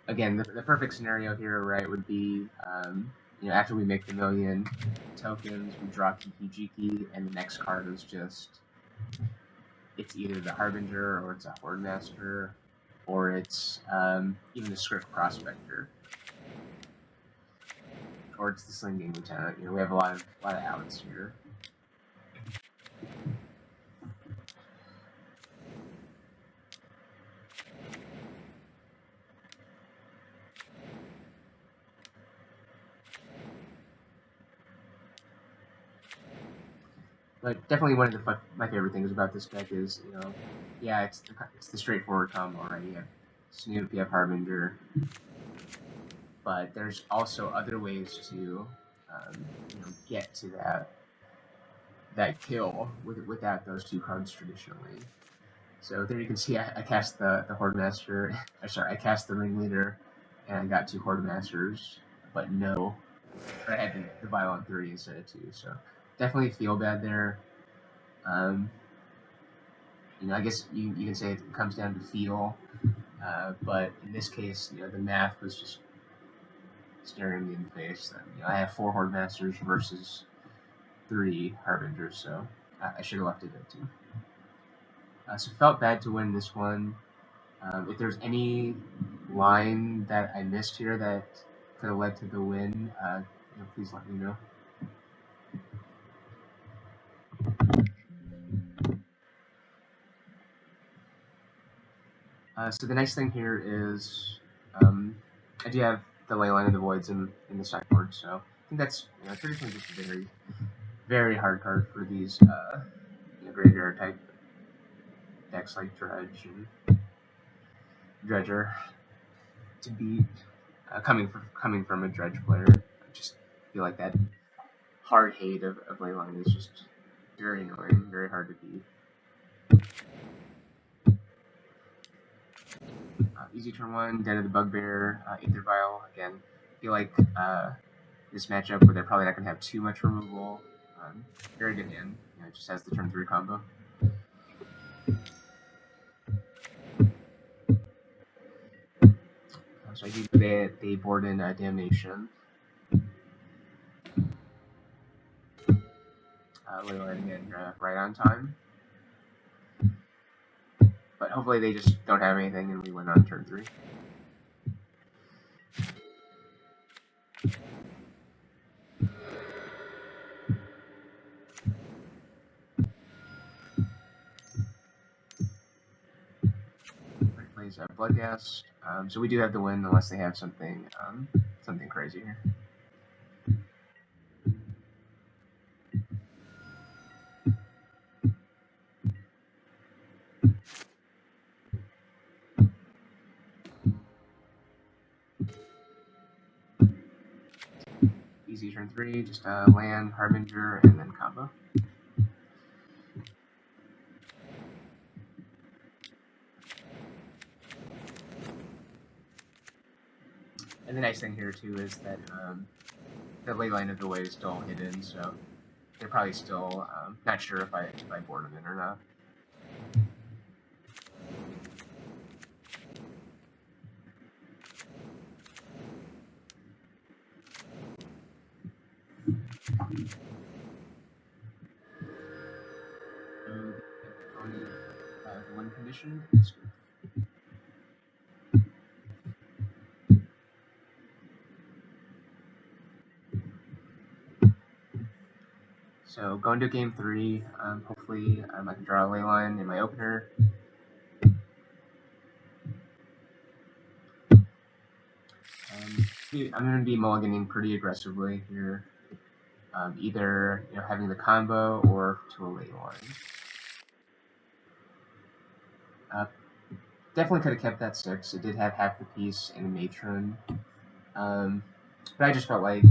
Again, the perfect scenario here, right, would be after we make the million tokens, we draw kiki jiki, and the next card is it's either the Harbinger or it's a Hordemaster, or it's even the Skirk Prospector, or it's the sling-gang Lieutenant. We have a lot of outs here. But definitely one of my favorite things about this deck is, it's the straightforward combo, right? You have Snoop, you have Harbinger, but there's also other ways to, get to that kill without those 2 cards traditionally. So there you can see I cast the Hordemaster. I cast the Ringleader, and I got 2 Hordemasters, but no, I had the vial on 3 instead of 2. So definitely feel bad there. I guess you can say it comes down to feel, but in this case, the math was just staring me in the face. I have 4 Hordemasters versus 3 Harbingers, so I should have left it at 2. So felt bad to win this one. If there's any line that I missed here that could have led to the win, please let me know. So the nice thing here is I do have the Leyline of the Voids in the sideboard, so I think that's traditionally just a very, very hard card for these graveyard type decks like Dredge and Dredger to beat. Coming from a Dredge player, I just feel like that hard hate of Leyline is just very annoying, very hard to beat. Easy turn 1, Den of the Bugbear, Aether Vial. Again, I feel like this matchup where they're probably not going to have too much removal. Very good hand. It just has the turn 3 combo. So I do they board in Damnation. Leyline again, right on time. But hopefully they just don't have anything and we win on turn 3. Plays Bloodghast. So we do have the win unless they have something crazy here. Easy turn 3, just land, Harbinger, and then combo. And the nice thing here too is that the Leyline of the way is still hidden, so they're probably still not sure if I board them in or not. The win condition. So going to game 3, hopefully I can draw a Leyline in my opener. I'm going to be mulliganing pretty aggressively here, either having the combo or to a Leyline. Definitely could have kept that 6. It did have half the piece and a matron, but I just felt like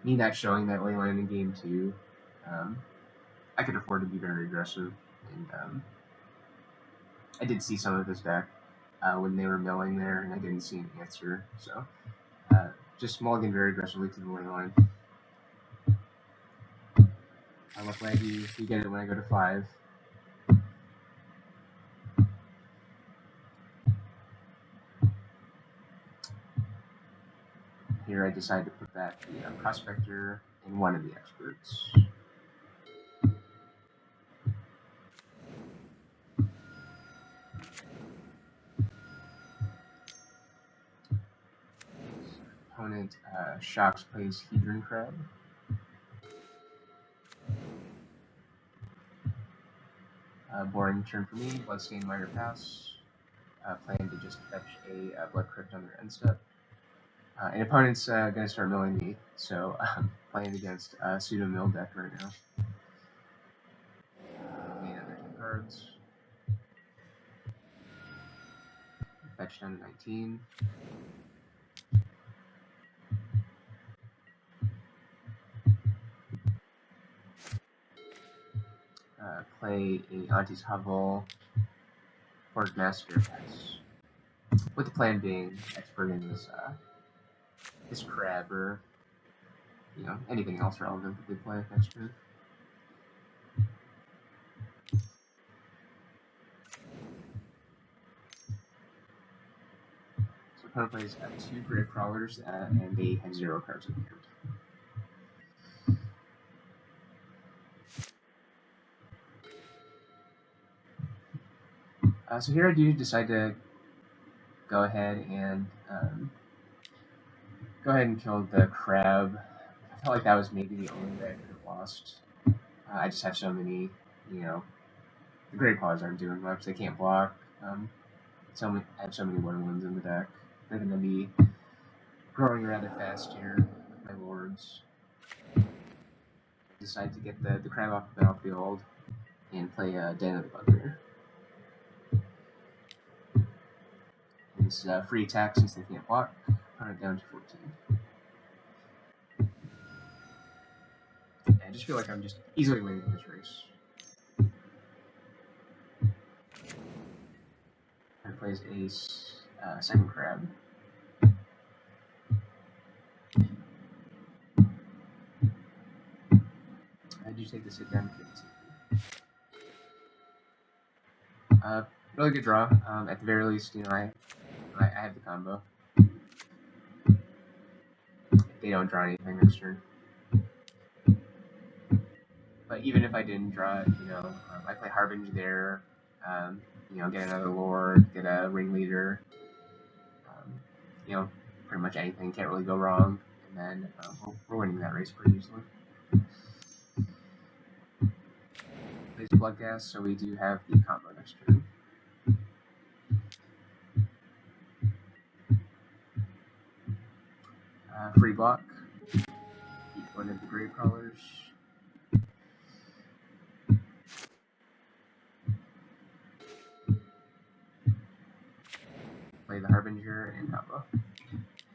me not showing that Leyline in game 2, I could afford to be very aggressive, and I did see some of this deck when they were milling there, and I didn't see an answer, so just mulligan very aggressively to the Leyline. I look like you get it when I go to 5. Here I decided to put that the Prospector in one of the experts. Opponent shocks, plays Hedron Crab. Boring turn for me. Bloodstained Minor Pass. Plan to just fetch a Blood Crypt on their end step. And opponent's going to start milling me, so I'm playing against a pseudo mill deck right now. Main other 10 cards. Fetch down to 19. Play a Auntie's Hovel Hordemaster pass. With the plan being experting this crab or anything else relevant that they play next turn. So opponent plays 2 Grave Crawlers and they have 0 cards in hand. So here I do decide to go ahead and kill the crab. I felt like that was maybe the only way I could have lost. I just have so many, the Grave Crawlers aren't doing much. They can't block. I have so many Whirlwinds in the deck. They're going to be growing rather fast here with my Lords. Decide to get the crab off the battlefield and play Den of the Bugbear. It's free attack since they can't block. Opponent down to 14. I just feel like I'm just easily winning this race. I plays Ace, second crab. I do take the sit down to 15. Really good draw. At the very least, I have the combo. If they don't draw anything next turn. But even if I didn't draw it, I play Harbinger there. Get another Lord, get a Ringleader. Pretty much anything can't really go wrong, and then we're winning that race pretty easily. Plays Bloodghast, so we do have the combo next turn. Free block. Keep one of the Grave Crawlers. Play the Harbinger and combo.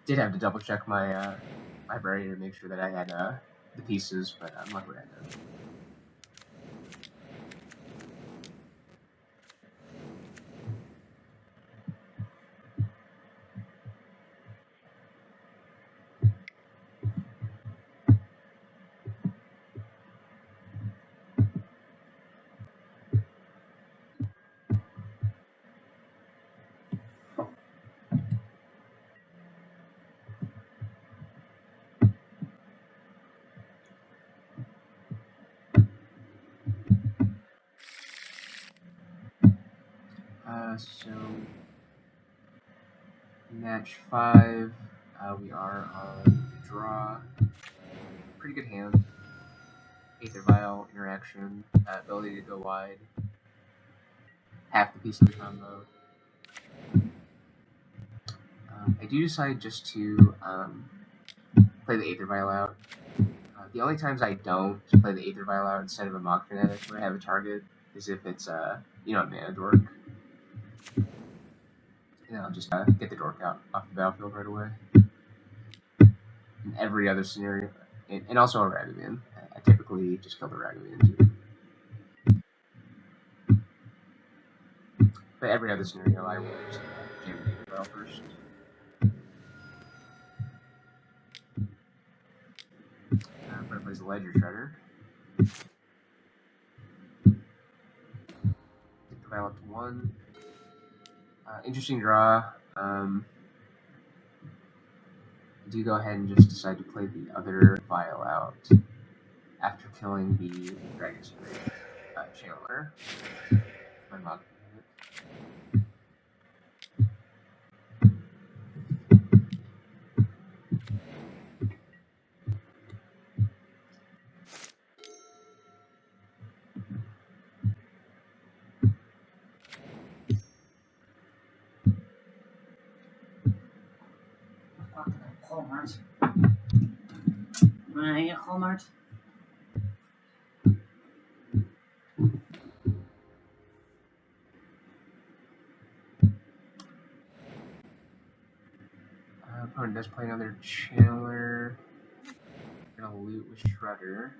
Did have to double check my library to make sure that I had the pieces, but I'm luckily I did. So match 5, we are on the draw. Pretty good hand. Aether Vial, interaction, ability to go wide. Half the piece of the combo. I do decide just to play the Aether Vial out. The only times I don't play the Aether Vial out instead of a Mock Fanatic when I have a target is if it's a mana dork. And I'll just get the dork out off the battlefield right away. In every other scenario, and also a Ragavan. I typically just kill the Ragavan too. But every other scenario, I will just jam the Aether Vial first. But plays the Ledger Shredder. Take the Vial up to 1. Interesting draw. I do go ahead and just decide to play the other Vial out after killing the Dragon Spirit Chainwhirler. My mod. Walmart. Wanna hang at Walmart? Opponent does play another Chainwhirler. Gonna loot with Shredder.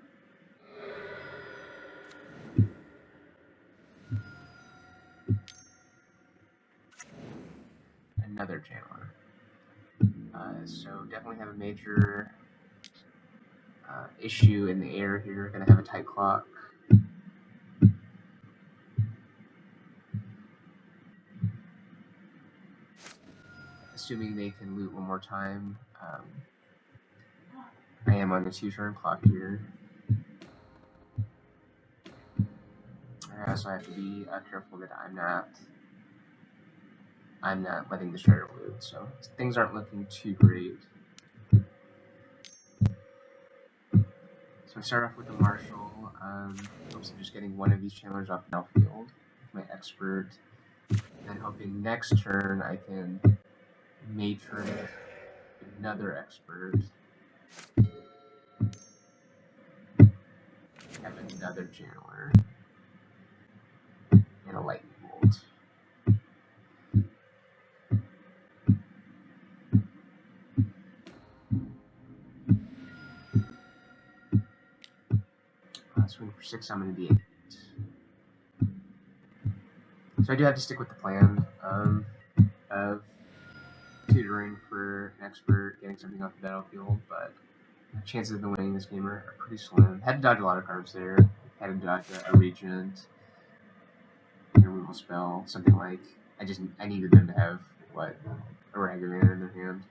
Another Chainwhirler. So definitely have a major issue in the air here. Gonna have a tight clock. Assuming they can loot one more time. I am on a 2-turn clock here. So I have to be careful that I'm not letting the Shredder loot. So things aren't looking too great. So I start off with the Marshal. Hopes of just getting one of these Chainwhirlers off the battlefield with my Expert. Then hoping next turn I can Matron another Expert. Have another Chainwhirler. And a Lightning Bolt. Swing for 6, I'm going to be 8. So I do have to stick with the plan of tutoring for an Expert, getting something off the battlefield, but the chances of winning this game are pretty slim. Had to dodge a lot of cards there. Had to dodge a Regent, a removal spell, something like. I needed them to have a Ragavan in their hand.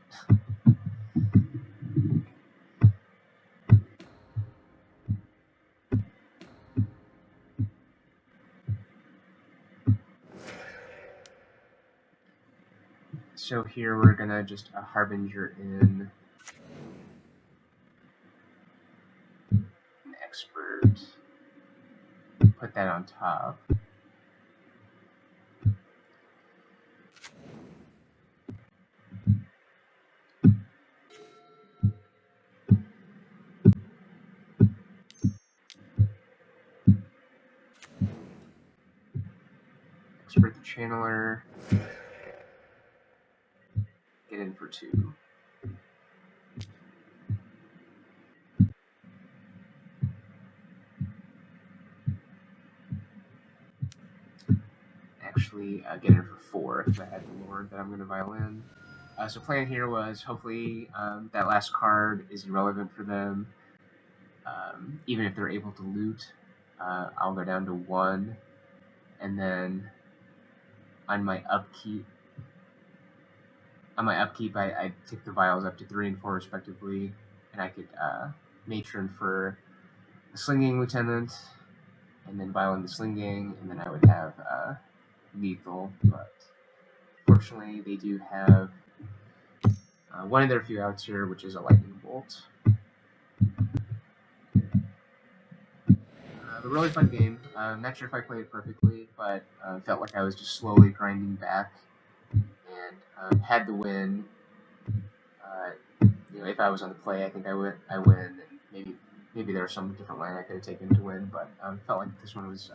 So here we're gonna just Harbinger in an Expert, put that on top. Expert the Channeler, get in for 2. Actually, get in for 4 because I had the Lord that I'm going to violin. So plan here was hopefully that last card is irrelevant for them. Even if they're able to loot, I'll go down to 1, and then on my upkeep, I take the vials up to 3 and 4 respectively, and I could matron for a sling-gang lieutenant, and then violin the sling-gang, and then I would have lethal, but fortunately they do have one of their few outs here, which is a lightning bolt. A really fun game. Not sure if I played it perfectly, but felt like I was just slowly grinding back and had the win. If I was on the play, I think I win, and maybe there was some different line I could have taken to win, but felt like this one was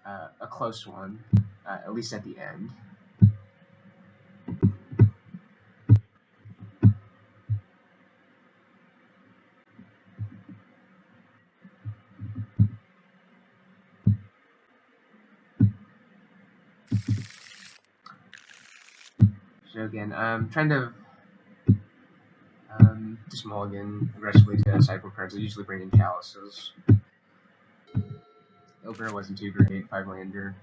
a close one, at least at the end. So again, I'm trying to just mulligan aggressively to sideboard cards. I usually bring in Chalices. The opener wasn't too great, 5-lander.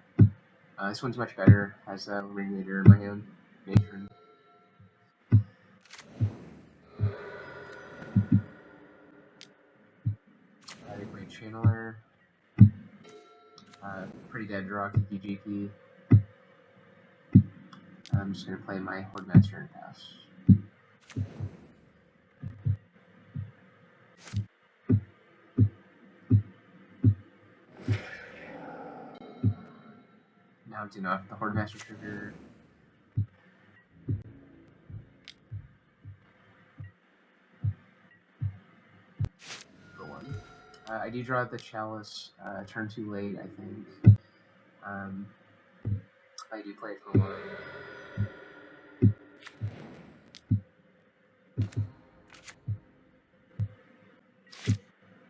This one's much better. Has a Ringleader in my hand. Matron. They played Chainwhirler. Pretty dead draw, kiki jiki. I'm just going to play my Hordemaster and pass. Now it's enough. The Hordemaster trigger. For one. I do draw the Chalice. Turn too late, I think. I do play it for one.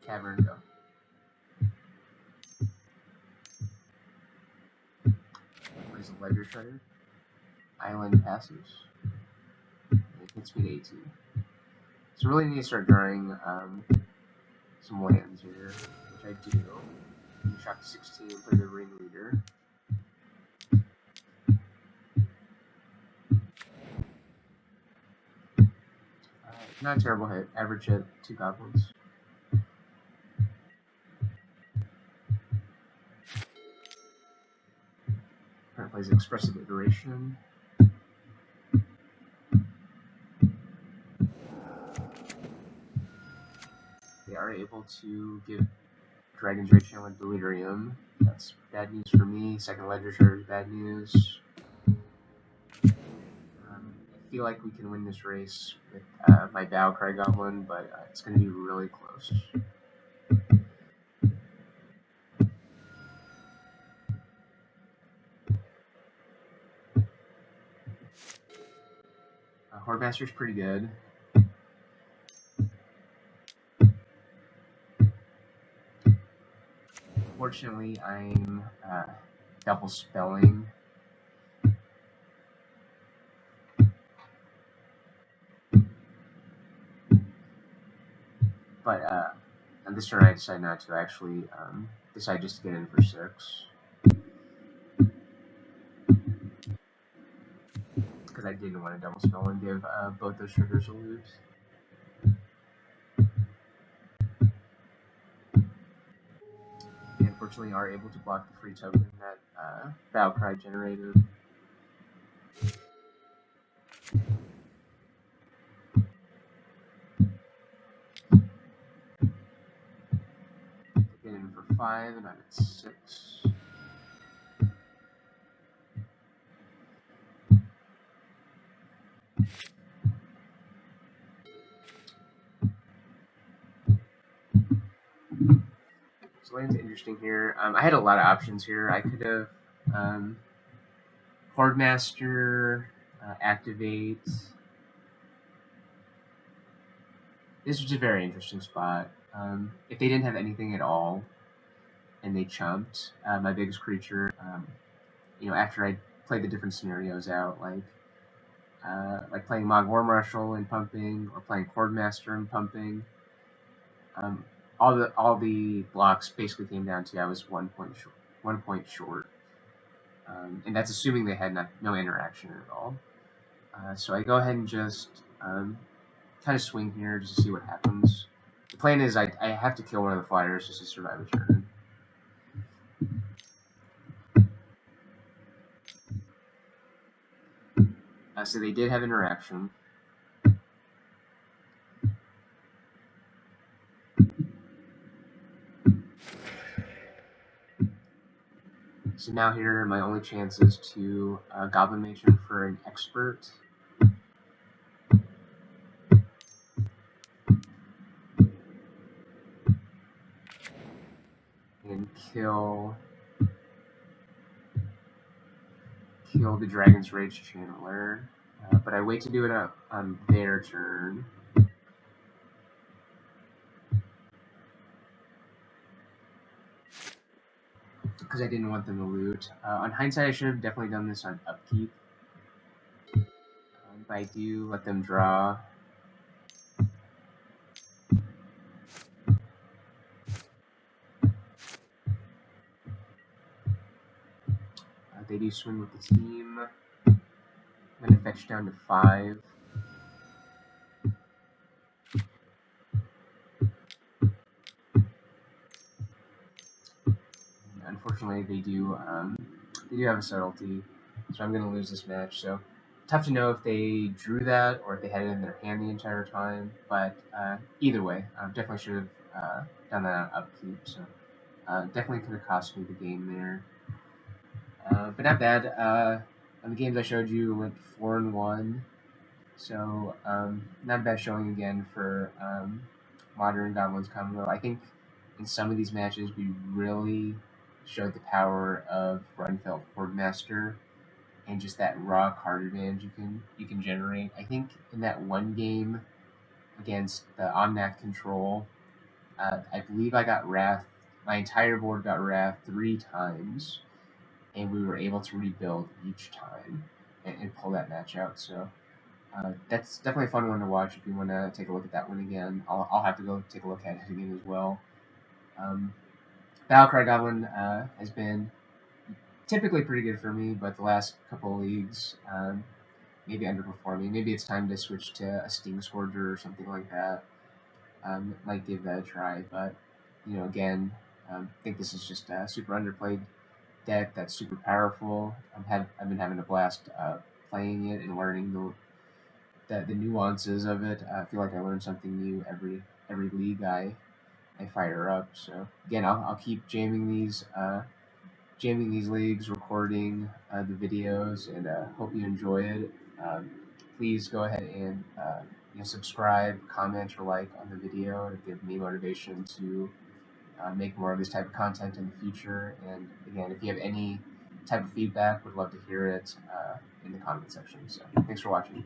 Cavern, go. Plays a Ledger Shredder. Island passes. It hits me to 18. So really need to start drawing some lands here, which I do. Shock to 16, play the Ringleader. Not a terrible hit. Average hit, 2 Goblins. Current plays Expressive Iteration. They are able to give Dragon's Rage Channel and Delirium. That's bad news for me. Second Ledger Shredder is bad news. I feel like we can win this race with my Battle Cry Goblin, but it's going to be really close. Hordemaster's pretty good. Fortunately, I'm double spelling. But on this turn I decide not to. I actually decide just to get in for 6. Because I didn't want to double spell and give both those triggers a loot. They unfortunately are able to block the free token that Battle Cry generated. Get in for 5 and I'm at 6. So land's interesting here. I had a lot of options here. I could have Hordemaster, activate. This was a very interesting spot. If they didn't have anything at all, and they chumped my biggest creature, after I played the different scenarios out, like playing Mog War Marshal and pumping, or playing Hordemaster and pumping, all the blocks basically came down to I was 1 point short, and that's assuming they had no interaction at all. So I go ahead and just kind of swing here just to see what happens. The plan is I have to kill one of the flyers just to survive a turn. So they did have interaction. So now here are my only chances to Goblin Matron for an expert. And kill the Dragon's Rage Chainwhirler. But I wait to do it on their turn. Because I didn't want them to loot. On hindsight, I should have definitely done this on upkeep. But I do let them draw. They do swing with the team. I'm going to fetch down to 5. Unfortunately, they do have a subtlety, so I'm going to lose this match. So tough to know if they drew that or if they had it in their hand the entire time. But either way, definitely should have done that on upkeep. So definitely could have cost me the game there. But not bad. On the games I showed you, went 4-1. So not a bad showing again for Modern Goblins combo. I think in some of these matches we really showed the power of Runfelt Hordemaster and just that raw card advantage you can generate. I think in that one game against the Omnath Control, I believe I got Wrath. My entire board got Wrath 3 times, and we were able to rebuild each time and pull that match out. So that's definitely a fun one to watch if you want to take a look at that one again. I'll have to go take a look at it again as well. Battlecry Goblin has been typically pretty good for me, but the last couple of leagues maybe underperforming. Maybe it's time to switch to a Sting Scourger or something like that. Might give that a try, but again, I think this is just a super underplayed deck that's super powerful. I've been having a blast playing it and learning the nuances of it. I feel like I learn something new every league I fire up. So again, I'll keep jamming these leagues, recording the videos, and hope you enjoy it. Please go ahead and subscribe, comment, or like on the video to give me motivation to make more of this type of content in the future. And again, if you have any type of feedback, would love to hear it in the comment section. So thanks for watching.